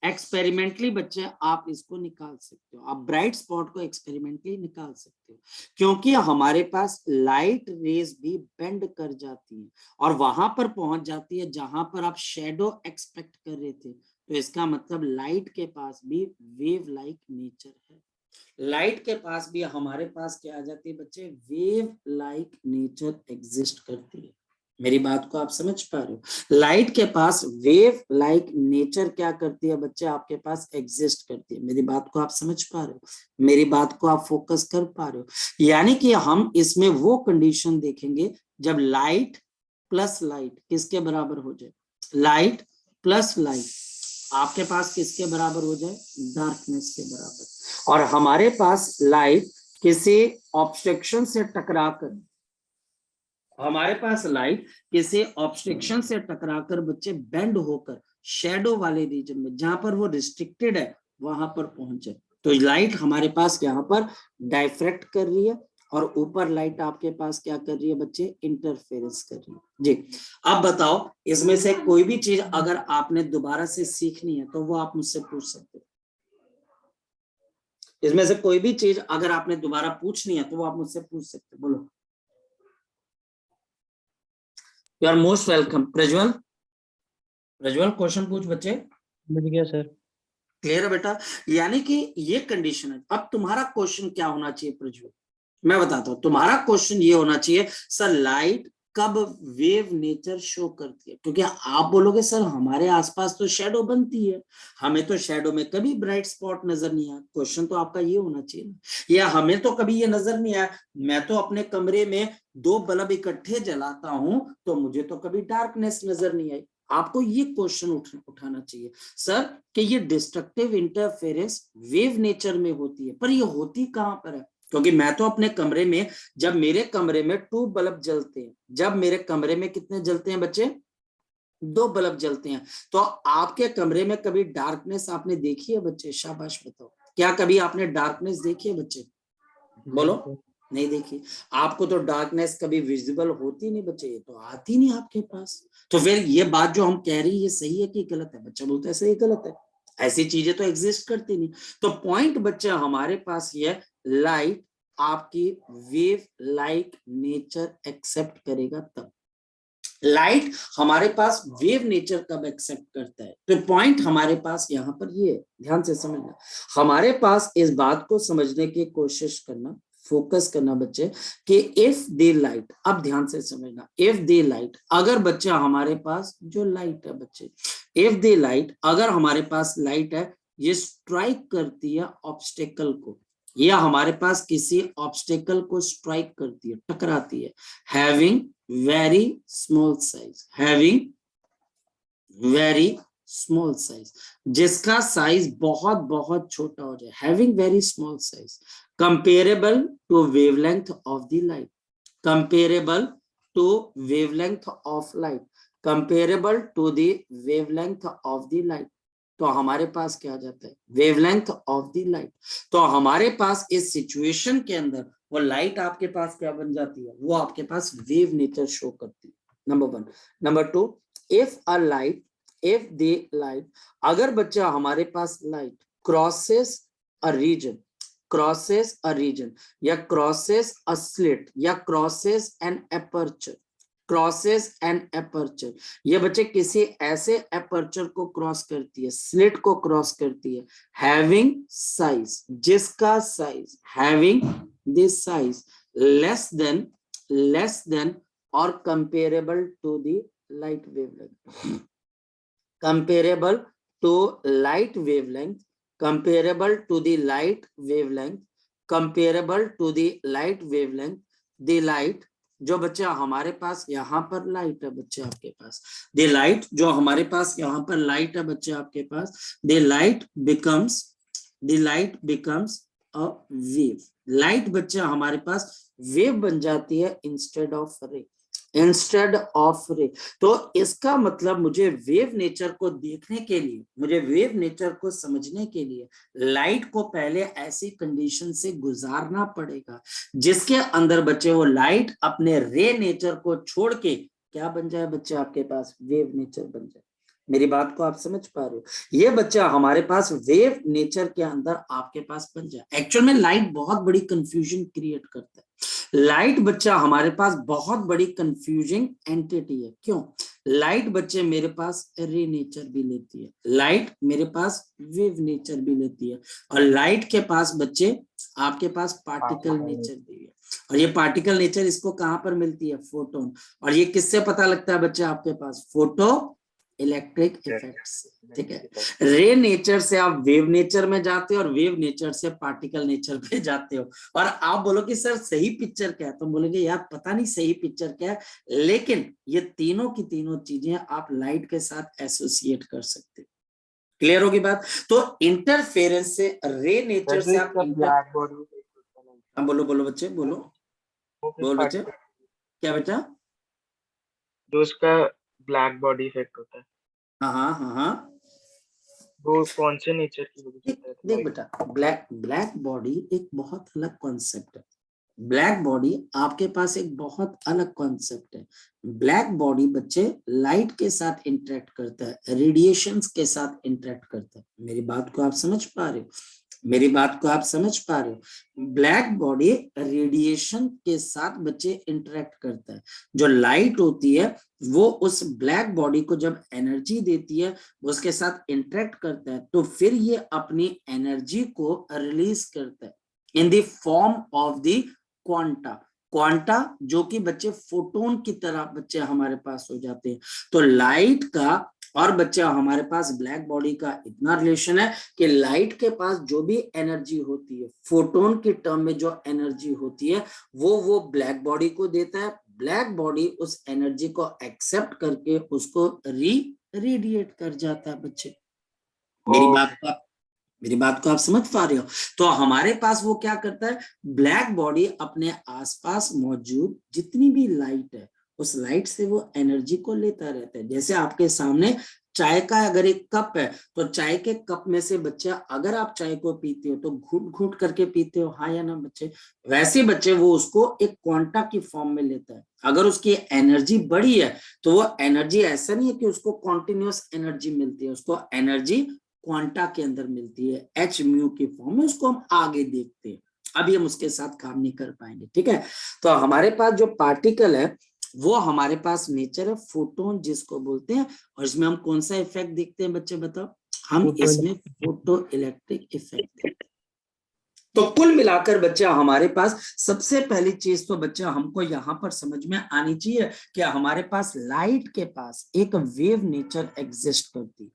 एक्सपेरिमेंटली बच्चे आप इसको निकाल सकते हो, आप ब्राइट स्पॉट को एक्सपेरिमेंटली निकाल सकते हो, क्योंकि हमारे पास लाइट रेज भी बेंड कर जाती है और वहां पर पहुंच जाती है जहां पर आप शेडो एक्सपेक्ट कर रहे थे। तो इसका मतलब लाइट के पास भी वेव लाइक नेचर है, लाइट के पास भी हमारे पास क्या आ जाती है बच्चे, वेव लाइक नेचर एग्जिस्ट करती है। मेरी बात को आप समझ पा रहे हो, लाइट के पास वेव लाइक नेचर क्या करती है बच्चे, आपके पास एग्जिस्ट करती है। मेरी बात को आप समझ पा रहे हो, मेरी बात को आप फोकस कर पा रहे हो। यानी कि हम इसमें वो कंडीशन देखेंगे जब लाइट प्लस लाइट किसके बराबर हो जाए, लाइट प्लस लाइट आपके पास किसके बराबर हो जाए, डार्कनेस के बराबर। और हमारे पास लाइट किसी ऑब्स्ट्रक्शन से टकराकर, हमारे पास लाइट किसी ऑब्स्ट्रक्शन से टकराकर बच्चे बेंड होकर शेडो वाले रीजन में जहां पर वो रिस्ट्रिक्टेड है वहां पर पहुंचे। तो लाइट हमारे पास यहाँ पर डाइफ्रैक्ट कर रही है और ऊपर लाइट आपके पास क्या कर रही है बच्चे, इंटरफेरेंस कर रही है जी। अब बताओ इसमें से कोई भी चीज अगर आपने दोबारा से सीखनी है तो वो आप मुझसे पूछ सकते हो, इसमें से कोई भी चीज अगर आपने दोबारा पूछनी है तो वो आप मुझसे पूछ सकते हो, बोलो। You are most welcome. Prajwal, Prajwal question पूछ बच्चे। समझ गया सर। क्लियर है बेटा, यानी कि ये कंडीशन है। अब तुम्हारा क्वेश्चन क्या होना चाहिए प्रज्वल, मैं बताता हूं। तुम्हारा क्वेश्चन ये होना चाहिए सर लाइट कब वेव नेचर शो करती है, क्योंकि आप बोलोगे सर हमारे आसपास तो शेडो बनती है, हमें तो शेडो में कभी ब्राइट स्पॉट नजर नहीं आया। क्वेश्चन तो आपका ये होना चाहिए ना, या हमें तो कभी ये नजर नहीं आया, मैं तो अपने कमरे में 2 बल्ब इकट्ठे जलाता हूं तो मुझे तो कभी डार्कनेस नजर नहीं आई। आपको ये क्वेश्चन उठाना चाहिए सर कि ये डिस्ट्रक्टिव इंटरफेरेंस वेव नेचर में होती है, पर ये होती कहां पर है, क्योंकि मैं तो अपने कमरे में, जब मेरे कमरे में 2 बल्ब जलते हैं, जब मेरे कमरे में कितने जलते हैं बच्चे, 2 बल्ब जलते हैं, तो आपके कमरे में कभी डार्कनेस आपने देखी है बच्चे, शाबाश बताओ, क्या कभी आपने डार्कनेस देखी है बच्चे, बोलो। नहीं देखी। आपको तो डार्कनेस कभी विजिबल होती नहीं बच्चे, ये तो आती नहीं आपके पास। तो फिर ये बात जो हम कह रही है ये सही है कि गलत है, बच्चा बोलता है सही गलत है, ऐसी चीजें तो एग्जिस्ट करती नहीं। तो पॉइंट बच्चा हमारे पास ये, लाइट आपकी वेव लाइक नेचर एक्सेप्ट करेगा तब, लाइट हमारे पास वेव नेचर कब एक्सेप्ट करता है। तो पॉइंट हमारे पास यहाँ पर ये है, ध्यान से समझना, हमारे पास इस बात को समझने की कोशिश करना, फोकस करना बच्चे कि इफ दे लाइट, अब ध्यान से समझना, इफ दे लाइट, अगर बच्चे हमारे पास जो लाइट है बच्चे, इफ दे लाइट, अगर हमारे पास लाइट है, ये स्ट्राइक करती है ऑब्स्टेकल को, या हमारे पास किसी ऑब्स्टेकल को स्ट्राइक करती है, टकराती है, having very small size, having very small size, जिसका साइज बहुत बहुत छोटा हो जाए, having very small size, comparable to wavelength of the light, comparable to wavelength of light, comparable to the wavelength of the light. तो हमारे पास क्या आ जाता है, वेवलेंथ ऑफ द लाइट। तो हमारे पास इस सिचुएशन के अंदर वो लाइट आपके पास क्या बन जाती है, वो आपके पास वेव नेचर शो करती है, number 1। Number 2, if a light, if the light, अगर बच्चा हमारे पास light crosses a region, crosses a region, या क्रॉसेस अ स्लिट, या crosses an aperture, crosses an aperture, ये बच्चे किसी ऐसे एपर्चर को क्रॉस करती है, स्लिट को क्रॉस करती है, हैविंग साइज, जिसका size, having this size less than or comparable to the light wavelength, comparable to light wavelength, comparable to the light wavelength, comparable to the light wavelength, the light, जो बच्चा हमारे पास यहाँ पर light है बच्चे आपके पास, the light जो हमारे पास यहाँ पर लाइट है बच्चे आपके पास, the light becomes a wave, light बच्चे हमारे पास वेव बन जाती है इंस्टेड ऑफ रे। इंस्टेड ऑफ रे। तो इसका मतलब मुझे वेव नेचर को देखने के लिए, मुझे वेव नेचर को समझने के लिए लाइट को पहले ऐसी कंडीशन से गुजारना पड़ेगा जिसके अंदर बच्चे वो लाइट अपने रे नेचर को छोड़ के क्या बन जाए बच्चे, आपके पास वेव नेचर बन जाए। मेरी बात को आप समझ पा रहे हो? ये बच्चा हमारे पास वेव नेचर के अंदर आपके पास बन जाए। एक्चुअल में लाइट बहुत बड़ी कंफ्यूजन क्रिएट करता है। लाइट बच्चा हमारे पास बहुत बड़ी कंफ्यूजिंग एंटिटी है। क्यों? लाइट बच्चे मेरे पास रे नेचर भी लेती है, लाइट मेरे पास वेव नेचर भी लेती है, और लाइट के पास बच्चे आपके पास पार्टिकल नेचर भी है। और ये पार्टिकल नेचर इसको कहां पर मिलती है? फोटोन। और ये किससे पता लगता है बच्चे आपके पास? फोटो इलेक्ट्रिक इफेक्ट से। ठीक है, रे नेचर से आप वेव नेचर में जाते हो और वेव नेचर से पार्टिकल नेचर पे जाते हो। और आप बोलो कि सर सही पिक्चर क्या है, तो बोलेंगे यार पता नहीं सही पिक्चर क्या है, लेकिन ये तीनों की तीनों चीजें आप लाइट के साथ एसोसिएट कर सकते हो। क्लियर होगी बात? तो इंटरफेरेंस से, रे नेचर से आप ब्लैक बॉडी, हाँ बोलो बोलो बच्चे, बोलो बोल बच्चे, क्या बेटा? जो उसका ब्लैक बॉडी इफेक्ट होता है, हाँ हाँ हाँ हाँ, वो कौन से नेचर की वजह से होता है? देख बेटा, ब्लैक बॉडी एक बहुत अलग कॉन्सेप्ट है। ब्लैक बॉडी आपके पास एक बहुत अलग कॉन्सेप्ट है। ब्लैक बॉडी बच्चे लाइट के साथ इंटरेक्ट करता है, रेडिएशंस के साथ इंटरेक्ट करता है। मेरी बात को आप समझ पा रहे हो? मेरी बात को आप समझ पा रहे हो? ब्लैक बॉडी रेडिएशन के साथ बच्चे इंटरेक्ट करता है। जो लाइट होती है वो उस ब्लैक बॉडी को जब एनर्जी देती है, उसके साथ इंटरेक्ट करता है, तो फिर ये अपनी एनर्जी को रिलीज करता है in the form of the quanta. Quanta जो कि बच्चे फोटोन की तरह बच्चे हमारे पास हो जाते हैं। तो लाइट का और बच्चा हमारे पास ब्लैक बॉडी का इतना रिलेशन है कि लाइट के पास जो भी एनर्जी होती है, फोटोन के टर्म में जो एनर्जी होती है, वो ब्लैक बॉडी को देता है। ब्लैक बॉडी उस एनर्जी को एक्सेप्ट करके उसको रेडिएट कर जाता है बच्चे। मेरी बात को आप समझ पा रहे हो? तो हमारे पास वो क्या करता है, ब्लैक बॉडी अपने आसपास मौजूद जितनी भी लाइट है, उस लाइट से वो एनर्जी को लेता रहता है। जैसे आपके सामने चाय का अगर एक कप है, तो चाय के कप में से बच्चा, अगर आप चाय को पीते हो तो घूट घूट करके पीते हो, हाँ या ना बच्चे? वैसे बच्चे वो उसको एक क्वांटा की फॉर्म में लेता है। अगर उसकी एनर्जी बढ़ी है तो वो एनर्जी ऐसा नहीं है कि उसको कॉन्टिन्यूअस एनर्जी मिलती है, उसको एनर्जी क्वांटा के अंदर मिलती है, एच म्यू की फॉर्म में। उसको हम आगे देखते हैं, अभी हम उसके साथ काम नहीं कर पाएंगे। ठीक है, तो हमारे पास जो पार्टिकल है वो हमारे पास नेचर है फोटोन जिसको बोलते हैं। और इसमें हम कौन सा इफेक्ट देखते हैं बच्चे बताओ? हम इसमें फोटो इलेक्ट्रिक इफेक्ट देखते हैं। तो कुल मिलाकर बच्चा हमारे पास सबसे पहली चीज तो बच्चा हमको यहाँ पर समझ में आनी चाहिए कि हमारे पास लाइट के पास एक वेव नेचर एग्जिस्ट करती है।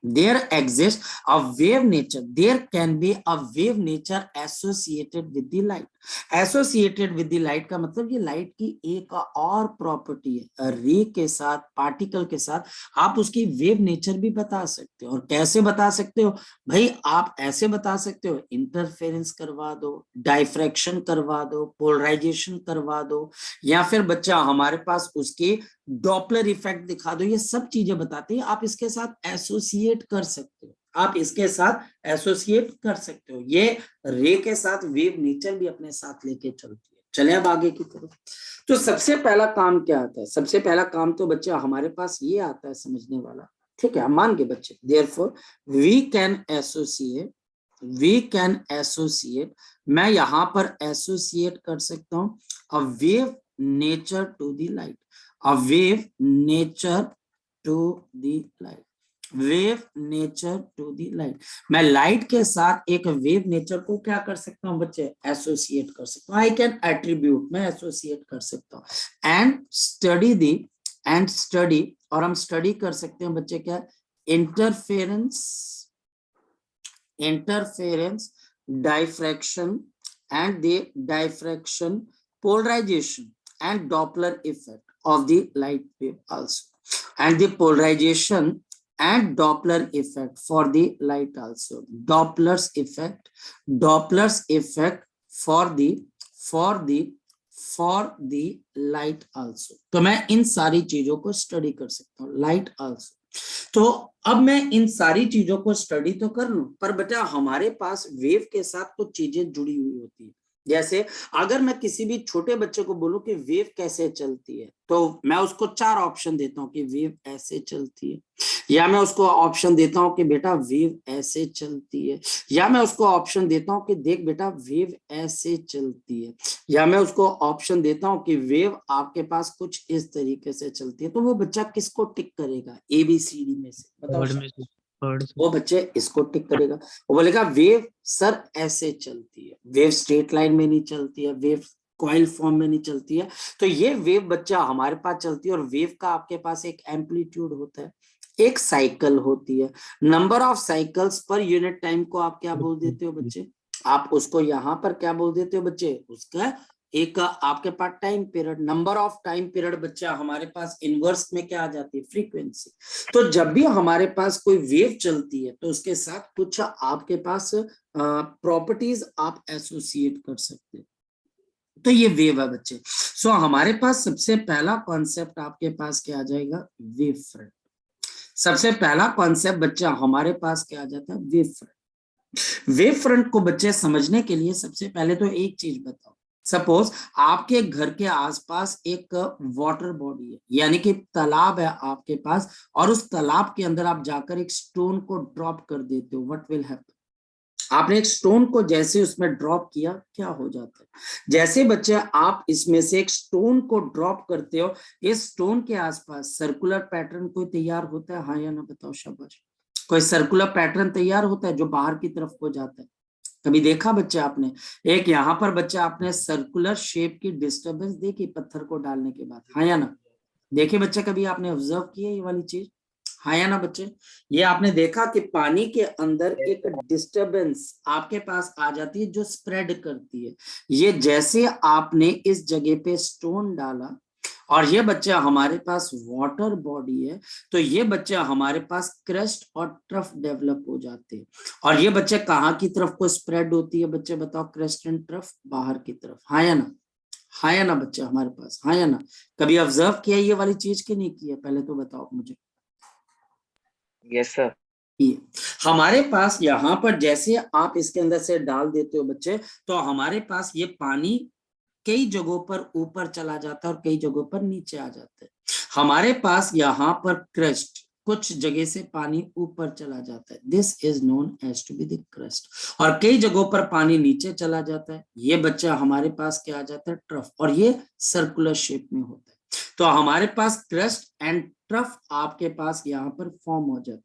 There exists a wave nature. There can be a wave nature associated with the light. Associated with the light का मतलब ये लाइट की एक और प्रॉपर्टी है। रे के साथ, पार्टिकल के साथ आप उसकी वेव नेचर भी बता सकते हो। और कैसे बता सकते हो भाई? आप ऐसे बता सकते हो, इंटरफेरेंस करवा दो, डाइफ्रैक्शन करवा दो, पोलराइजेशन करवा दो, या फिर बच्चा हमारे पास उसकी डॉपलर इफेक्ट दिखा दो। ये सब चीजें बताते हैं, आप इसके साथ एसोसिएट कर सकते हो, आप इसके साथ एसोसिएट कर सकते हो। ये रे के साथ वेव नेचर भी अपने साथ लेके चलती है। चले अब आगे की तरफ। तो सबसे पहला काम क्या आता है? सबसे पहला काम तो बच्चा हमारे पास ये आता है समझने वाला। ठीक है, मान के बच्चे, देयरफॉर वी कैन एसोसिएट, मैं यहां पर एसोसिएट कर सकता हूं a wave nature to the light, a wave nature to the light, wave nature to the light। मैं लाइट के साथ एक वेव नेचर को क्या कर सकता हूं बच्चे? एसोसिएट कर सकता हूं। आई कैन एट्रीब्यूट, मैं एसोसिएट कर सकता हूं। एंड स्टडी, और हम स्टडी कर सकते हैं बच्चे क्या? Interference, diffraction and the diffraction, polarization and Doppler effect of the light wave also, and the polarization and Doppler effect for the light also. Doppler's effect for the light also. तो मैं इन सारी चीजों को स्टडी कर सकता हूँ, light also. तो अब मैं इन सारी चीजों को स्टडी तो कर लूं, पर बेटा हमारे पास वेव के साथ कुछ चीजें जुड़ी हुई होती है। जैसे अगर मैं किसी भी छोटे बच्चे को बोलूं कि वेव कैसे चलती है, तो मैं उसको 4 ऑप्शन देता हूं कि वेव ऐसे चलती है, या मैं उसको ऑप्शन देता हूं कि बेटा वेव ऐसे चलती है, या मैं उसको ऑप्शन देता हूं कि देख बेटा वेव ऐसे चलती है, या मैं उसको ऑप्शन देता हूं कि वेव आपके पास कुछ इस तरीके से चलती है। तो वो बच्चा किसको टिक करेगा ABCD में से, बताओ। थर्ड में से, थर्ड से। वो बच्चे इसको टिक करेगा, वो बोलेगा वेव सर ऐसे चलती है, वेव स्ट्रेट लाइन में नहीं चलती है, वेव कॉइल फॉर्म में नहीं चलती है। तो ये वेव बच्चा हमारे पास चलती है, और वेव का आपके पास एक एम्पलीट्यूड होता है, एक साइकिल होती है, number of cycles per unit time को आप क्या बोल देते हो बच्चे, आप उसको यहाँ पर क्या बोल देते हो बच्चे, उसका एक आपके पास time period, number of time period बच्चा हमारे पास इनवर्स में क्या आ जाती है, फ्रीक्वेंसी। तो जब भी हमारे पास कोई वेव चलती है तो उसके साथ कुछ आपके पास प्रॉपर्टीज आप एसोसिएट कर सकते हैं। तो ये वेव है बच्चे। सो हमारे पास सबसे पहला कॉन्सेप्ट आपके पास क्या आ जाएगा, वेव फ्रंट। सबसे पहला कॉन्सेप्ट बच्चा हमारे पास क्या आ जाता है, वेव फ्रंट। वेव फ्रंट को बच्चे समझने के लिए सबसे पहले तो एक चीज बताओ, सपोज आपके घर के आसपास एक वाटर बॉडी है, यानी कि तालाब है आपके पास, और उस तालाब के अंदर आप जाकर एक स्टोन को ड्रॉप कर देते हो, व्हाट विल हैपन। आपने एक स्टोन को जैसे उसमें ड्रॉप किया, क्या हो जाता है, जैसे बच्चे आप इसमें से एक स्टोन को ड्रॉप करते हो, इस स्टोन के आसपास सर्कुलर पैटर्न कोई तैयार होता है, हाँ या ना बताओ, शाबाश। कोई सर्कुलर पैटर्न तैयार होता है जो बाहर की तरफ को जाता है, कभी देखा बच्चे आपने, एक यहाँ पर बच्चा आपने सर्कुलर शेप की डिस्टरबेंस देखी पत्थर को डालने के बाद, हाँ या ना, देखे बच्चे, कभी आपने ऑब्जर्व किया ये वाली चीज, हाँ या ना बच्चे। ये आपने देखा कि पानी के अंदर एक डिस्टरबेंस आपके पास आ जाती है जो स्प्रेड करती है, ये जैसे आपने इस जगह पे स्टोन डाला और ये बच्चा हमारे पास वाटर बॉडी है, तो ये बच्चा हमारे पास क्रस्ट और ट्रफ डेवलप हो जाते हैं। और ये बच्चे कहाँ की तरफ को स्प्रेड होती है बच्चे, बताओ, क्रस्ट एंड ट्रफ बाहर की तरफ, हाँ या ना, हाँ या ना बच्चे हमारे पास, हाँ या ना। कभी ऑब्जर्व किया ये वाली चीज की नहीं किया, पहले तो बताओ मुझे। Yes sir. ये हमारे पास यहाँ पर जैसे आप इसके अंदर से डाल देते हो बच्चे, तो हमारे पास ये पानी कई जगहों पर ऊपर चला जाता है और कई जगहों पर नीचे आ जाता है। हमारे पास यहाँ पर क्रस्ट, कुछ जगह से पानी ऊपर चला जाता है, this is known as to be the crust, और कई जगहों पर पानी नीचे चला जाता है, ये बच्चा हमारे पास क्या आ जाता है, ट्रफ, और ये सर्कुलर शेप में होता है। तो हमारे पास क्रस्ट एंड ट्रफ आपके पास यहाँ पर फॉर्म हो जाते हैं।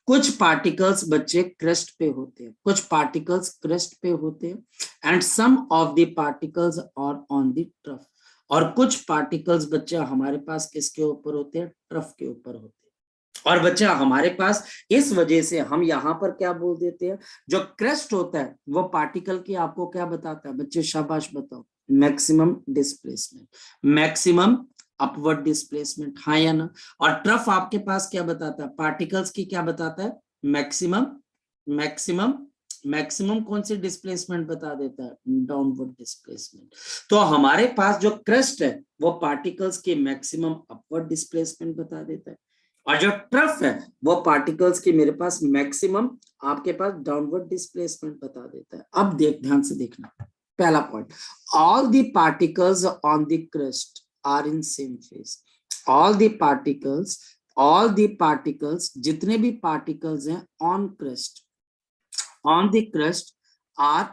कुछ पार्टिकल्स बच्चे क्रस्ट पे होते हैं, कुछ पार्टिकल्स क्रस्ट पे होते हैं, and some of the particles are on the trough, और कुछ पार्टिकल्स बच्चे हमारे पास किसके ऊपर होते हैं, ट्रफ के ऊपर होते हैं। और बच्चा हमारे पास इस वजह से हम यहाँ पर क्या बोल देते हैं, जो क्रस्ट होता है वो पार्टिकल की आपको क्या बताता है बच्चे, शाबाश बताओ, maximum displacement, maximum upward displacement, हाँ या ना। और ट्रफ आपके पास क्या बताता है, पार्टिकल्स की क्या बताता है, मैक्सिमम, मैक्सिमम, मैक्सिमम कौन सी डिस्प्लेसमेंट बता देता है, डाउनवर्ड डिस्प्लेसमेंट। तो हमारे पास जो क्रस्ट है वो पार्टिकल्स के मैक्सिमम अपवर्ड डिस्प्लेसमेंट बता देता है, और जो ट्रफ है वो पार्टिकल्स की मेरे पास मैक्सिमम आपके पास डाउनवर्ड डिस्प्लेसमेंट बता देता है। अब देख, ध्यान से देखना, पहला point, all the particles on the crust are in same phase, all the particles जितने भी particles हैं on the crust are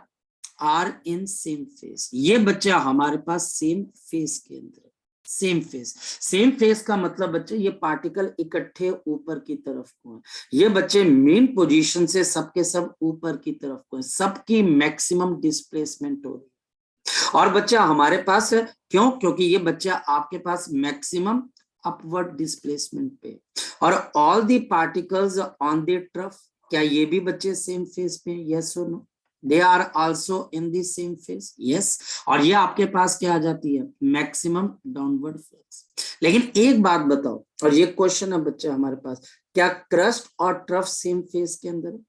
in same phase। ये बच्चा हमारे पास सेम फेस के अंदर, सेम फेस का मतलब बच्चे ये पार्टिकल इकट्ठे ऊपर की तरफ को है, ये बच्चे मेन पोजीशन से सबके सब ऊपर की तरफ को है, सबकी मैक्सिमम डिस्प्लेसमेंट हो रही है। और बच्चा हमारे पास क्यों, क्योंकि ये बच्चा आपके पास मैक्सिमम अपवर्ड डिस्प्लेसमेंट पे, और all the particles on the trough, क्या ये भी बच्चे सेम फेस पे, यस और no, they are also in the same phase, yes. और ये आपके पास क्या आ जाती है, मैक्सिमम डाउनवर्ड फ्लक्स। लेकिन एक बात बताओ, और ये क्वेश्चन है बच्चे हमारे पास, क्या क्रस्ट और ट्रफ सेम फेस के अंदर है,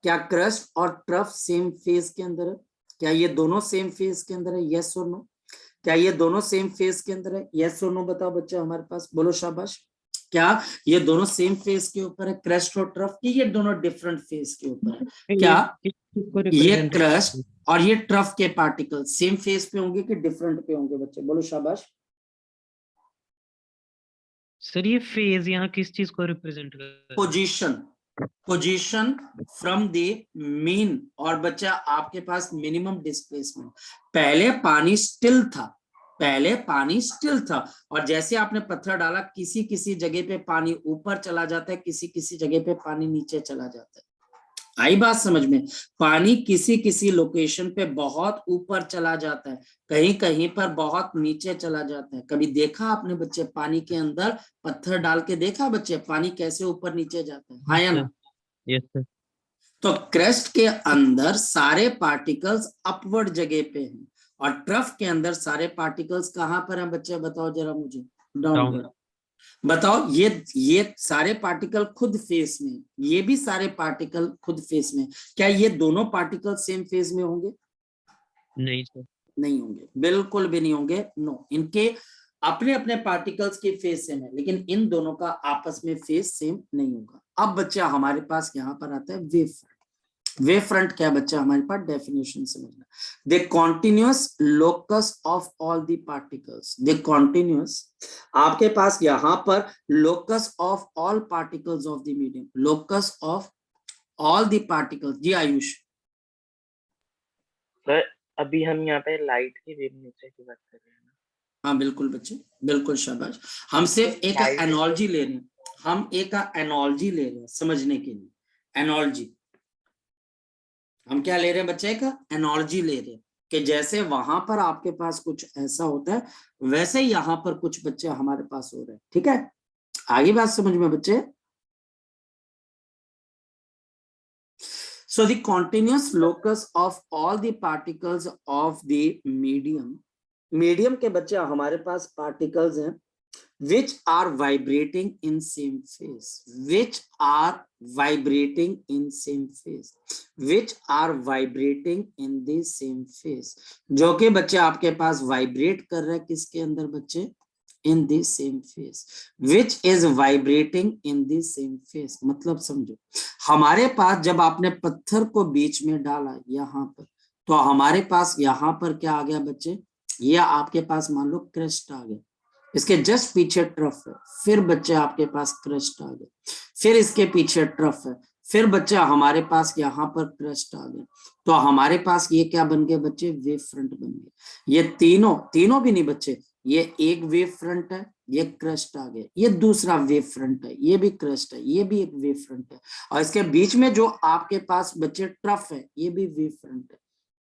क्या क्रस्ट और ट्रफ सेम फेस के अंदर है, क्या ये दोनों सेम फेस के अंदर है, यस और नो। क्या ये दोनों सेम फेज के अंदर है? यस और नो बताओ बच्चे हमारे पास, बोलो शाबाश। क्या ये दोनों सेम फेज के ऊपर है, क्रेस्ट और ट्रफ की? ये दोनों डिफरेंट फेज के ऊपर है? क्या ये क्रस्ट और ये ट्रफ के पार्टिकल सेम फेज पे होंगे कि डिफरेंट पे होंगे बच्चे? बोलो शाबाश। सर ये फेज यहाँ किस चीज को रिप्रेजेंट कर रहा है? Position from the mean. और बच्चा आपके पास मिनिमम डिस्प्लेसमेंट। पहले पानी स्टिल था, पहले पानी स्टिल था, और जैसे आपने पत्थर डाला किसी किसी जगह पे पानी ऊपर चला जाता है, किसी किसी जगह पे पानी नीचे चला जाता है। आई बात समझ में? पानी किसी किसी लोकेशन पे बहुत ऊपर चला जाता है, कहीं कहीं पर बहुत नीचे चला जाता है। कभी देखा आपने बच्चे पानी के अंदर पत्थर डाल के देखा बच्चे पानी कैसे ऊपर नीचे जाता है? हाँ या ना? Yes sir. तो क्रस्ट के अंदर सारे पार्टिकल्स अपवर्ड जगह पे हैं, और ट्रफ के अंदर सारे पार्टिकल्स कहां पर हैं बच्चे? बताओ जरा मुझे, डाउनवर्ड। बताओ ये सारे पार्टिकल खुद फेस में, ये भी सारे पार्टिकल खुद फेस में, क्या ये दोनों पार्टिकल सेम फेज में होंगे? नहीं सर। नहीं होंगे, बिल्कुल भी नहीं होंगे। नो, इनके अपने अपने पार्टिकल्स के फेस सेम है, लेकिन इन दोनों का आपस में फेस सेम नहीं होगा। अब बच्चा हमारे पास यहाँ पर आता है वेव फ्रंट। वेव फ्रंट क्या बच्चा हमारे पास? डेफिनेशन समझना। The continuous locus of all the particles. The continuous, आपके पास यहाँ पर locus of all particles of the medium, locus of all the particles. जी आयुष। सर अभी हम यहाँ पे लाइट की वेव नेचर की बात कर रहे हैं ना? हाँ बिल्कुल बच्चे, बिल्कुल शाबाश। हम सिर्फ एक एनोलॉजी ले रहे हैं, हम एक एनोलॉजी ले रहे हैं समझने के लिए। एनोलॉजी हम क्या ले रहे हैं बच्चे? का एनोलॉजी ले रहे हैं कि जैसे वहां पर आपके पास कुछ ऐसा होता है, वैसे यहाँ पर कुछ बच्चे हमारे पास हो रहे हैं। ठीक है, आगे बात समझ में बच्चे? So the continuous locus of all the particles of the medium के बच्चे हमारे पास particles हैं which are vibrating in same phase, which are vibrating in same phase, which are vibrating in the same phase, जो कि बच्चे आपके पास vibrate कर रहे हैं किसके अंदर बच्चे? in the same phase, which is vibrating in the same phase। मतलब समझो, हमारे पास जब आपने पत्थर को बीच में डाला यहाँ पर, तो हमारे पास यहाँ पर क्या आ गया बच्चे? ये आपके पास मान लो क्रस्ट आ गया, इसके जस्ट पीछे ट्रफ है, फिर बच्चे आपके पास क्रस्ट आ गए, फिर इसके पीछे ट्रफ है, फिर बच्चा हमारे पास यहाँ पर क्रस्ट आ गया, तो हमारे पास ये क्या बन गए बच्चे? वेव फ्रंट बन गए। ये तीनों भी नहीं बच्चे, ये एक वेव फ्रंट है, ये क्रस्ट आ गया, ये दूसरा वेव फ्रंट है, ये भी क्रस्ट है, ये भी एक वेव फ्रंट है, और इसके बीच में जो आपके पास बच्चे ट्रफ है, ये भी वेव फ्रंट है।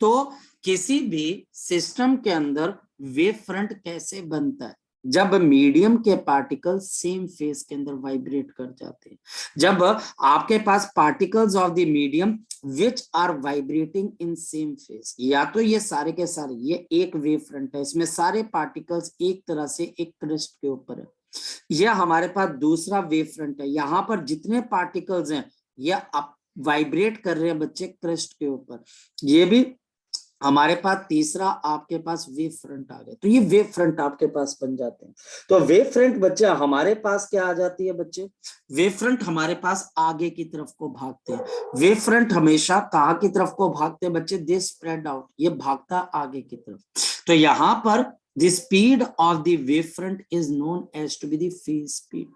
तो किसी भी सिस्टम के अंदर वेव फ्रंट कैसे बनता है? जब मीडियम के पार्टिकल सेम फेज के अंदर वाइब्रेट कर जाते हैं, जब आपके पास particles of the medium which are vibrating in same phase, या तो ये सारे के सारे, ये एक वेव फ्रंट है, इसमें सारे पार्टिकल्स एक तरह से एक क्रस्ट के ऊपर है, यह हमारे पास दूसरा वेव फ्रंट है, यहाँ पर जितने पार्टिकल्स हैं ये वाइब्रेट कर रहे हैं बच्चे क्रस्ट के ऊपर, ये भी हमारे पास तीसरा आपके पास वेव फ्रंट आ गए, तो ये वेव फ्रंट आपके पास बन जाते हैं। तो वेव फ्रंट बच्चे हमारे पास क्या आ जाती है बच्चे? वेव फ्रंट हमारे पास आगे की तरफ को भागते हैं। वेव फ्रंट हमेशा कहाँ की तरफ को भागते हैं बच्चे? दे स्प्रेड आउट, ये भागता आगे की तरफ। तो यहाँ पर the speed of the wave front is known as to be the phase speed.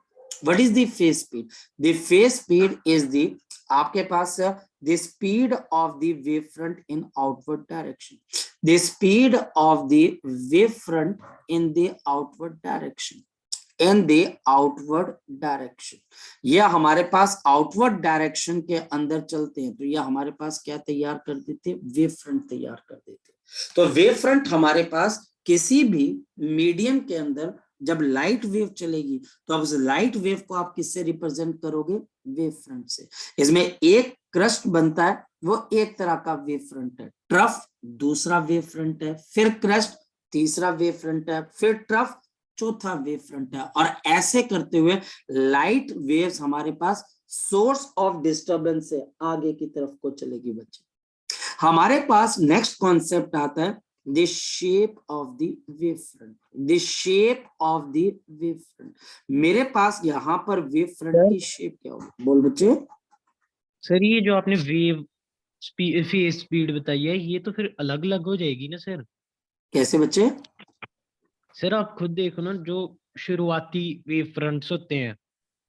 What is the phase speed? The phase speed is the आपके पास the speed of the wave front in outward direction, the speed of the wave front in the outward direction, in the outward direction। यह हमारे पास outward direction के अंदर चलते हैं, तो यह हमारे पास क्या तैयार कर देते? वेव फ्रंट तैयार कर देते। तो वेव फ्रंट हमारे पास किसी भी मीडियम के अंदर जब लाइट वेव चलेगी, तो अब उस लाइट वेव को आप किससे रिप्रेजेंट करोगे? वेव फ्रंट से। इसमें एक क्रस्ट बनता है, वो एक तरह का वेव फ्रंट है, ट्रफ दूसरा वेव फ्रंट है, फिर क्रस्ट तीसरा वेव फ्रंट है, फिर ट्रफ चौथा वेव फ्रंट है, और ऐसे करते हुए लाइट वेव्स हमारे पास सोर्स ऑफ डिस्टरबेंस से आगे की तरफ को चलेगी बच्चे। हमारे पास नेक्स्ट कॉन्सेप्ट आता है the shape of the wave front, the shape of the wave front। मेरे पास यहाँ पर वेव फ्रंट सर की शेप क्या होगी, बोल बच्चे। सर ये जो आपने वेव स्पीड फेस स्पीड बताई है ये तो फिर अलग अलग हो जाएगी ना सर। कैसे बच्चे? सर आप खुद देखो ना, जो शुरुआती वेव फ्रंट्स होते हैं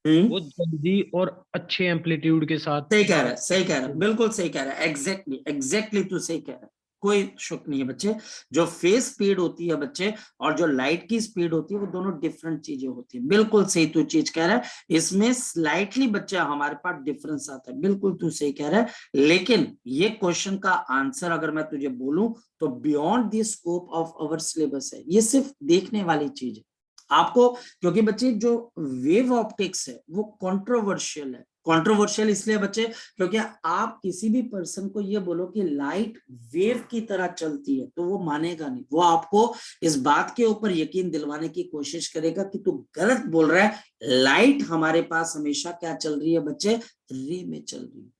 वो जल्दी और अच्छे एम्पलीट्यूड के साथ सही कह रहा है, बात सही कह रहा है, करते हैं। बिल्कुल सही कह रहा है, एग्जैक्टली एग्जैक्टली तू सही कह रहा है, कोई शुक नहीं है बच्चे। जो फेस स्पीड होती है बच्चे और जो लाइट की स्पीड होती है वो दोनों डिफरेंट चीजें होती है, बिल्कुल सही तू चीज कह रहा है। इसमें स्लाइटली बच्चा हमारे पास डिफरेंस आता है, बिल्कुल तू सही कह रहा है। लेकिन ये क्वेश्चन का आंसर अगर मैं तुझे बोलूं तो beyond the scope of our syllabus है, ये सिर्फ देखने वाली चीज है आपको। क्योंकि बच्चे जो वेव ऑप्टिक्स है वो कंट्रोवर्शियल है। कंट्रोवर्शियल इसलिए बच्चे क्योंकि आप किसी भी पर्सन को ये बोलो कि लाइट वेव की तरह चलती है तो वो मानेगा नहीं, वो आपको इस बात के ऊपर यकीन दिलवाने की कोशिश करेगा कि तू गलत बोल रहा है। लाइट हमारे पास हमेशा क्या चल रही है बच्चे, रे में चल रही है।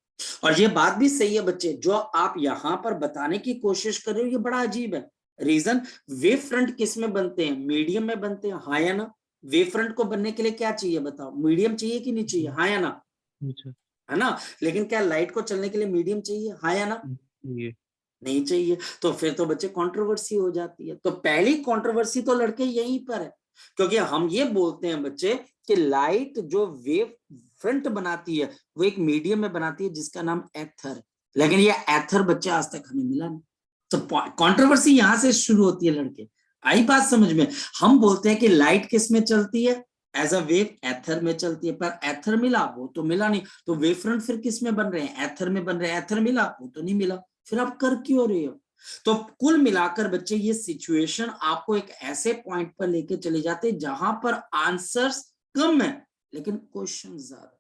और ये बात भी सही है बच्चे, जो आप यहाँ पर बताने की कोशिश कर रहे हो ये बड़ा अजीब है। रीजन, वेव फ्रंट किस में बनते हैं, मीडियम में बनते हैं, हाँ या ना? वेव फ्रंट को बनने के लिए क्या चाहिए बताओ, मीडियम चाहिए कि नहीं चाहिए, हाँ या ना? अच्छा। है ना? लेकिन क्या लाइट को चलने के लिए मीडियम चाहिए, हाँ या ना? ये नहीं चाहिए। तो फिर तो बच्चे कंट्रोवर्सी हो जाती है। तो पहली कंट्रोवर्सी तो लड़के यहीं पर है, क्योंकि हम ये बोलते हैं बच्चे कि लाइट जो वेव फ्रंट बनाती है वो एक मीडियम में बनाती है जिसका नाम एथर, लेकिन ये एथर बच्चे आज तक हमें मिला नहीं। तो कंट्रोवर्सी यहां से शुरू होती है लड़के, आई बात समझ में? हम बोलते हैं कि लाइट किस में चलती है, एज अ वेव एथर में चलती है, पर एथर मिला वो तो मिला नहीं। तो वेव फ्रंट फिर किस में बन रहे हैं, एथर में बन रहे हैं, एथर मिला वो तो नहीं मिला, फिर आप कर क्यों रहे हो? तो कुल मिलाकर बच्चे ये सिचुएशन आपको एक ऐसे पॉइंट पर लेके चले जाते हैं जहां पर आंसर्स कम है लेकिन क्वेश्चन ज्यादा,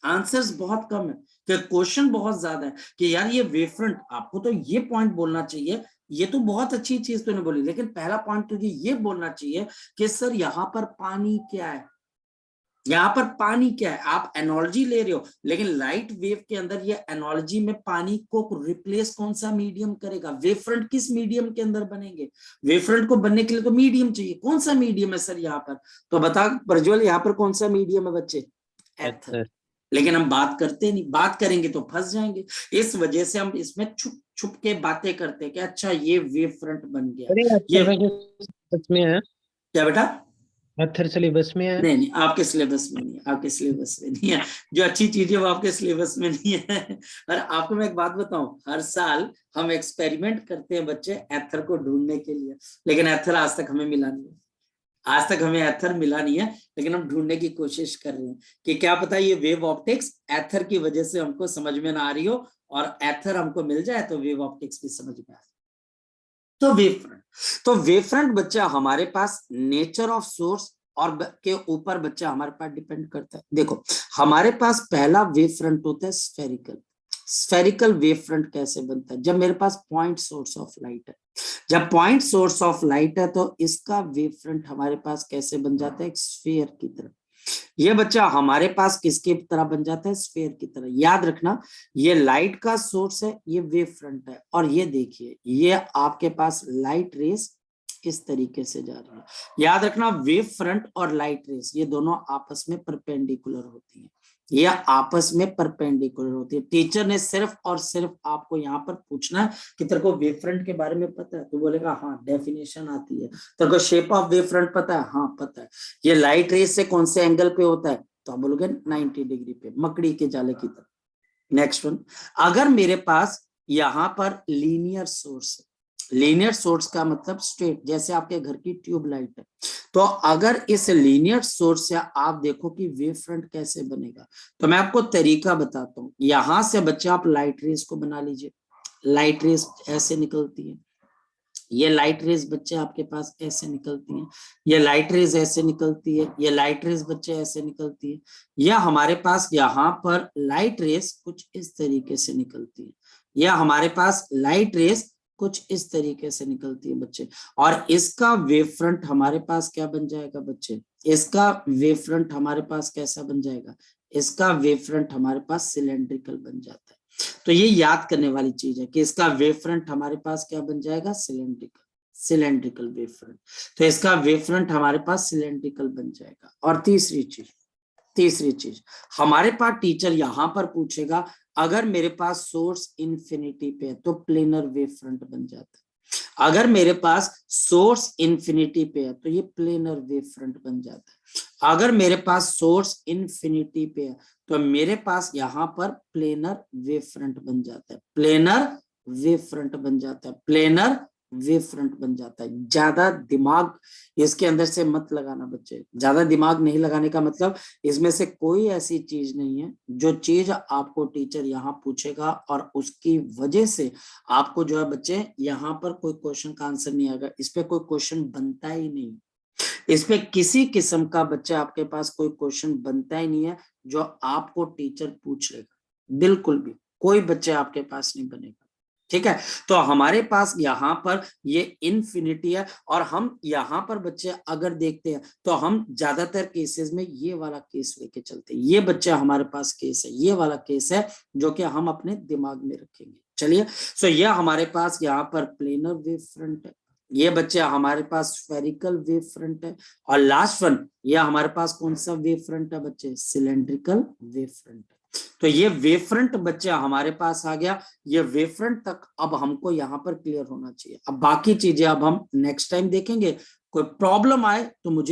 आंसर्स बहुत कम है कि क्वेश्चन बहुत ज्यादा है कि यार ये वेव फ्रंट, आपको तो ये पॉइंट बोलना चाहिए, ये तो बहुत अच्छी चीज तूने बोली, लेकिन पहला पॉइंट तुझे ये बोलना चाहिए कि सर यहाँ पर पानी क्या है, यहाँ पर पानी क्या है। आप एनोलॉजी ले रहे हो लेकिन लाइट वेव के अंदर ये एनोलॉजी में पानी को रिप्लेस कौन सा मीडियम करेगा, वेव फ्रंट किस मीडियम के अंदर बनेंगे, वेव फ्रंट को बनने के लिए तो मीडियम चाहिए, कौन सा मीडियम है सर यहाँ पर? तो बता प्रज्वल, यहाँ पर कौन सा मीडियम है बच्चे, एथर। लेकिन हम बात करते नहीं, बात करेंगे तो फंस जाएंगे, इस वजह से हम इसमें छुप छुप के बातें करते हैं कि अच्छा ये वेव फ्रंट बन गया। अरे ये सिलेबस में है, क्या बेटा? एथर सिलेबस में है। नहीं नहीं, आपके सिलेबस में नहीं है, आपके सिलेबस में नहीं है। जो अच्छी चीज है वो आपके सिलेबस में नहीं है। और आपको मैं एक बात बताऊं, हर साल हम एक्सपेरिमेंट करते हैं बच्चे एथर को ढूंढने के लिए, लेकिन एथर आज तक हमें मिला नहीं है, आज तक हमें एथर मिला नहीं है। लेकिन हम ढूंढने की कोशिश कर रहे हैं कि क्या पता ये वेव ऑप्टिक्स एथर की वजह से हमको समझ में ना आ रही हो, और एथर हमको मिल जाए तो वेव ऑप्टिक्स भी समझ में आ जाए। तो वेव फ्रंट, तो वेव फ्रंट बच्चा हमारे पास नेचर ऑफ सोर्स और के ऊपर बच्चा हमारे पास डिपेंड करता है। देखो हमारे पास पहला वेव फ्रंट होता है स्फेरिकल। स्फेरिकल वेव फ्रंट कैसे बनता है, जब मेरे पास पॉइंट सोर्स ऑफ लाइट है, जब पॉइंट सोर्स ऑफ लाइट है तो इसका वेव फ्रंट हमारे पास कैसे बन जाता है, एक स्फीयर की तरह। ये बच्चा हमारे पास किसकी तरह बन जाता है, स्फीयर की तरह। याद रखना ये लाइट का सोर्स है, ये वेव फ्रंट है, और ये देखिए ये आपके पास लाइट रेस इस तरीके से जा रही है। याद रखना वेव फ्रंट और लाइट रेस ये दोनों आपस में परपेंडिकुलर होती हैं, ये आपस में परपेंडिकुलर होती है। टीचर ने सिर्फ और सिर्फ आपको यहाँ पर पूछना है कि तेरे को वेव फ्रंट के बारे में पता है, तो बोलेगा हाँ डेफिनेशन आती है। तेरे को शेप ऑफ वेव फ्रंट पता है, हाँ पता है। ये लाइट रेस से कौन से एंगल पे होता है, तो आप बोलोगे 90 डिग्री पे, मकड़ी के जाले की तरह। नेक्स्ट वन, अगर मेरे पास यहाँ पर लीनियर सोर्स है, लीनियर सोर्स का मतलब स्ट्रेट, जैसे आपके घर की ट्यूब लाइट है, तो अगर इस लीनियर सोर्स से आप देखो कि वेव फ्रंट कैसे बनेगा, तो मैं आपको तरीका बताता हूँ। यहां से बच्चे आप लाइट रेस को बना लीजिए, लाइट रेस ऐसे निकलती है, ये लाइट रेस बच्चे आपके पास ऐसे निकलती हैं, ये लाइट रेस ऐसे निकलती है, ये लाइट रेस बच्चे ऐसे निकलती है, या हमारे पास यहाँ पर लाइट रेस कुछ इस तरीके से निकलती है, या हमारे पास लाइट रेस कुछ इस तरीके से निकलती है बच्चे। और इसका वेव फ्रंट हमारे पास क्या बन जाएगा बच्चे, इसका वेव फ्रंट हमारे पास कैसा बन जाएगा, इसका वेव फ्रंट हमारे पास सिलेंड्रिकल बन जाता है। तो ये याद करने वाली चीज है कि इसका वेव फ्रंट हमारे पास क्या बन जाएगा, सिलेंड्रिकल। Cylindrical wave front. तो इसका वेव फ्रंट हमारे पास सिलेंड्रिकल बन जाएगा। और तीसरी चीज हमारे पास टीचर यहां पर पूछेगा, अगर मेरे पास सोर्स इन्फिनिटी पे है तो प्लेनर वेव फ्रंट बन जाता है। अगर मेरे पास सोर्स इन्फिनिटी पे है तो ये प्लेनर वेव फ्रंट बन जाता है। अगर मेरे पास सोर्स इन्फिनिटी पे है तो मेरे पास यहाँ पर प्लेनर वेव फ्रंट बन जाता है, प्लेनर वेव फ्रंट बन जाता है, प्लेनर वेव फ्रंट बन जाता है। ज्यादा दिमाग इसके अंदर से मत लगाना बच्चे, ज्यादा दिमाग नहीं लगाने का मतलब इसमें से कोई ऐसी चीज नहीं है जो चीज आपको टीचर यहाँ पूछेगा और उसकी वजह से आपको जो है बच्चे यहाँ पर कोई क्वेश्चन का आंसर नहीं आएगा, इस पे कोई क्वेश्चन बनता ही नहीं, इस पे किसी किस्म का बच्चे आपके पास कोई क्वेश्चन बनता ही नहीं है जो आपको टीचर पूछ लेगा, बिल्कुल भी कोई बच्चे आपके पास नहीं बनेगा। ठीक है, तो हमारे पास यहाँ पर ये इन्फिनिटी है और हम यहाँ पर बच्चे अगर देखते हैं तो हम ज्यादातर केसेस में ये वाला केस लेके चलते हैं। ये बच्चे हमारे पास केस है, ये वाला केस है जो कि हम अपने दिमाग में रखेंगे। चलिए, सो ये हमारे पास यहाँ पर प्लेनर वेव फ्रंट है, ये बच्चे हमारे पास स्फेरिकल वेव फ्रंट है, और लास्ट वन ये हमारे पास कौन सा वेव फ्रंट है बच्चे, सिलेंड्रिकल वेव फ्रंट है। तो ये वेव फ्रंट बच्चे हमारे पास आ गया, ये वेव फ्रंट तक अब हमको यहाँ पर क्लियर होना चाहिए। अब बाकी चीजें अब हम नेक्स्ट टाइम देखेंगे, कोई प्रॉब्लम आए तो मुझे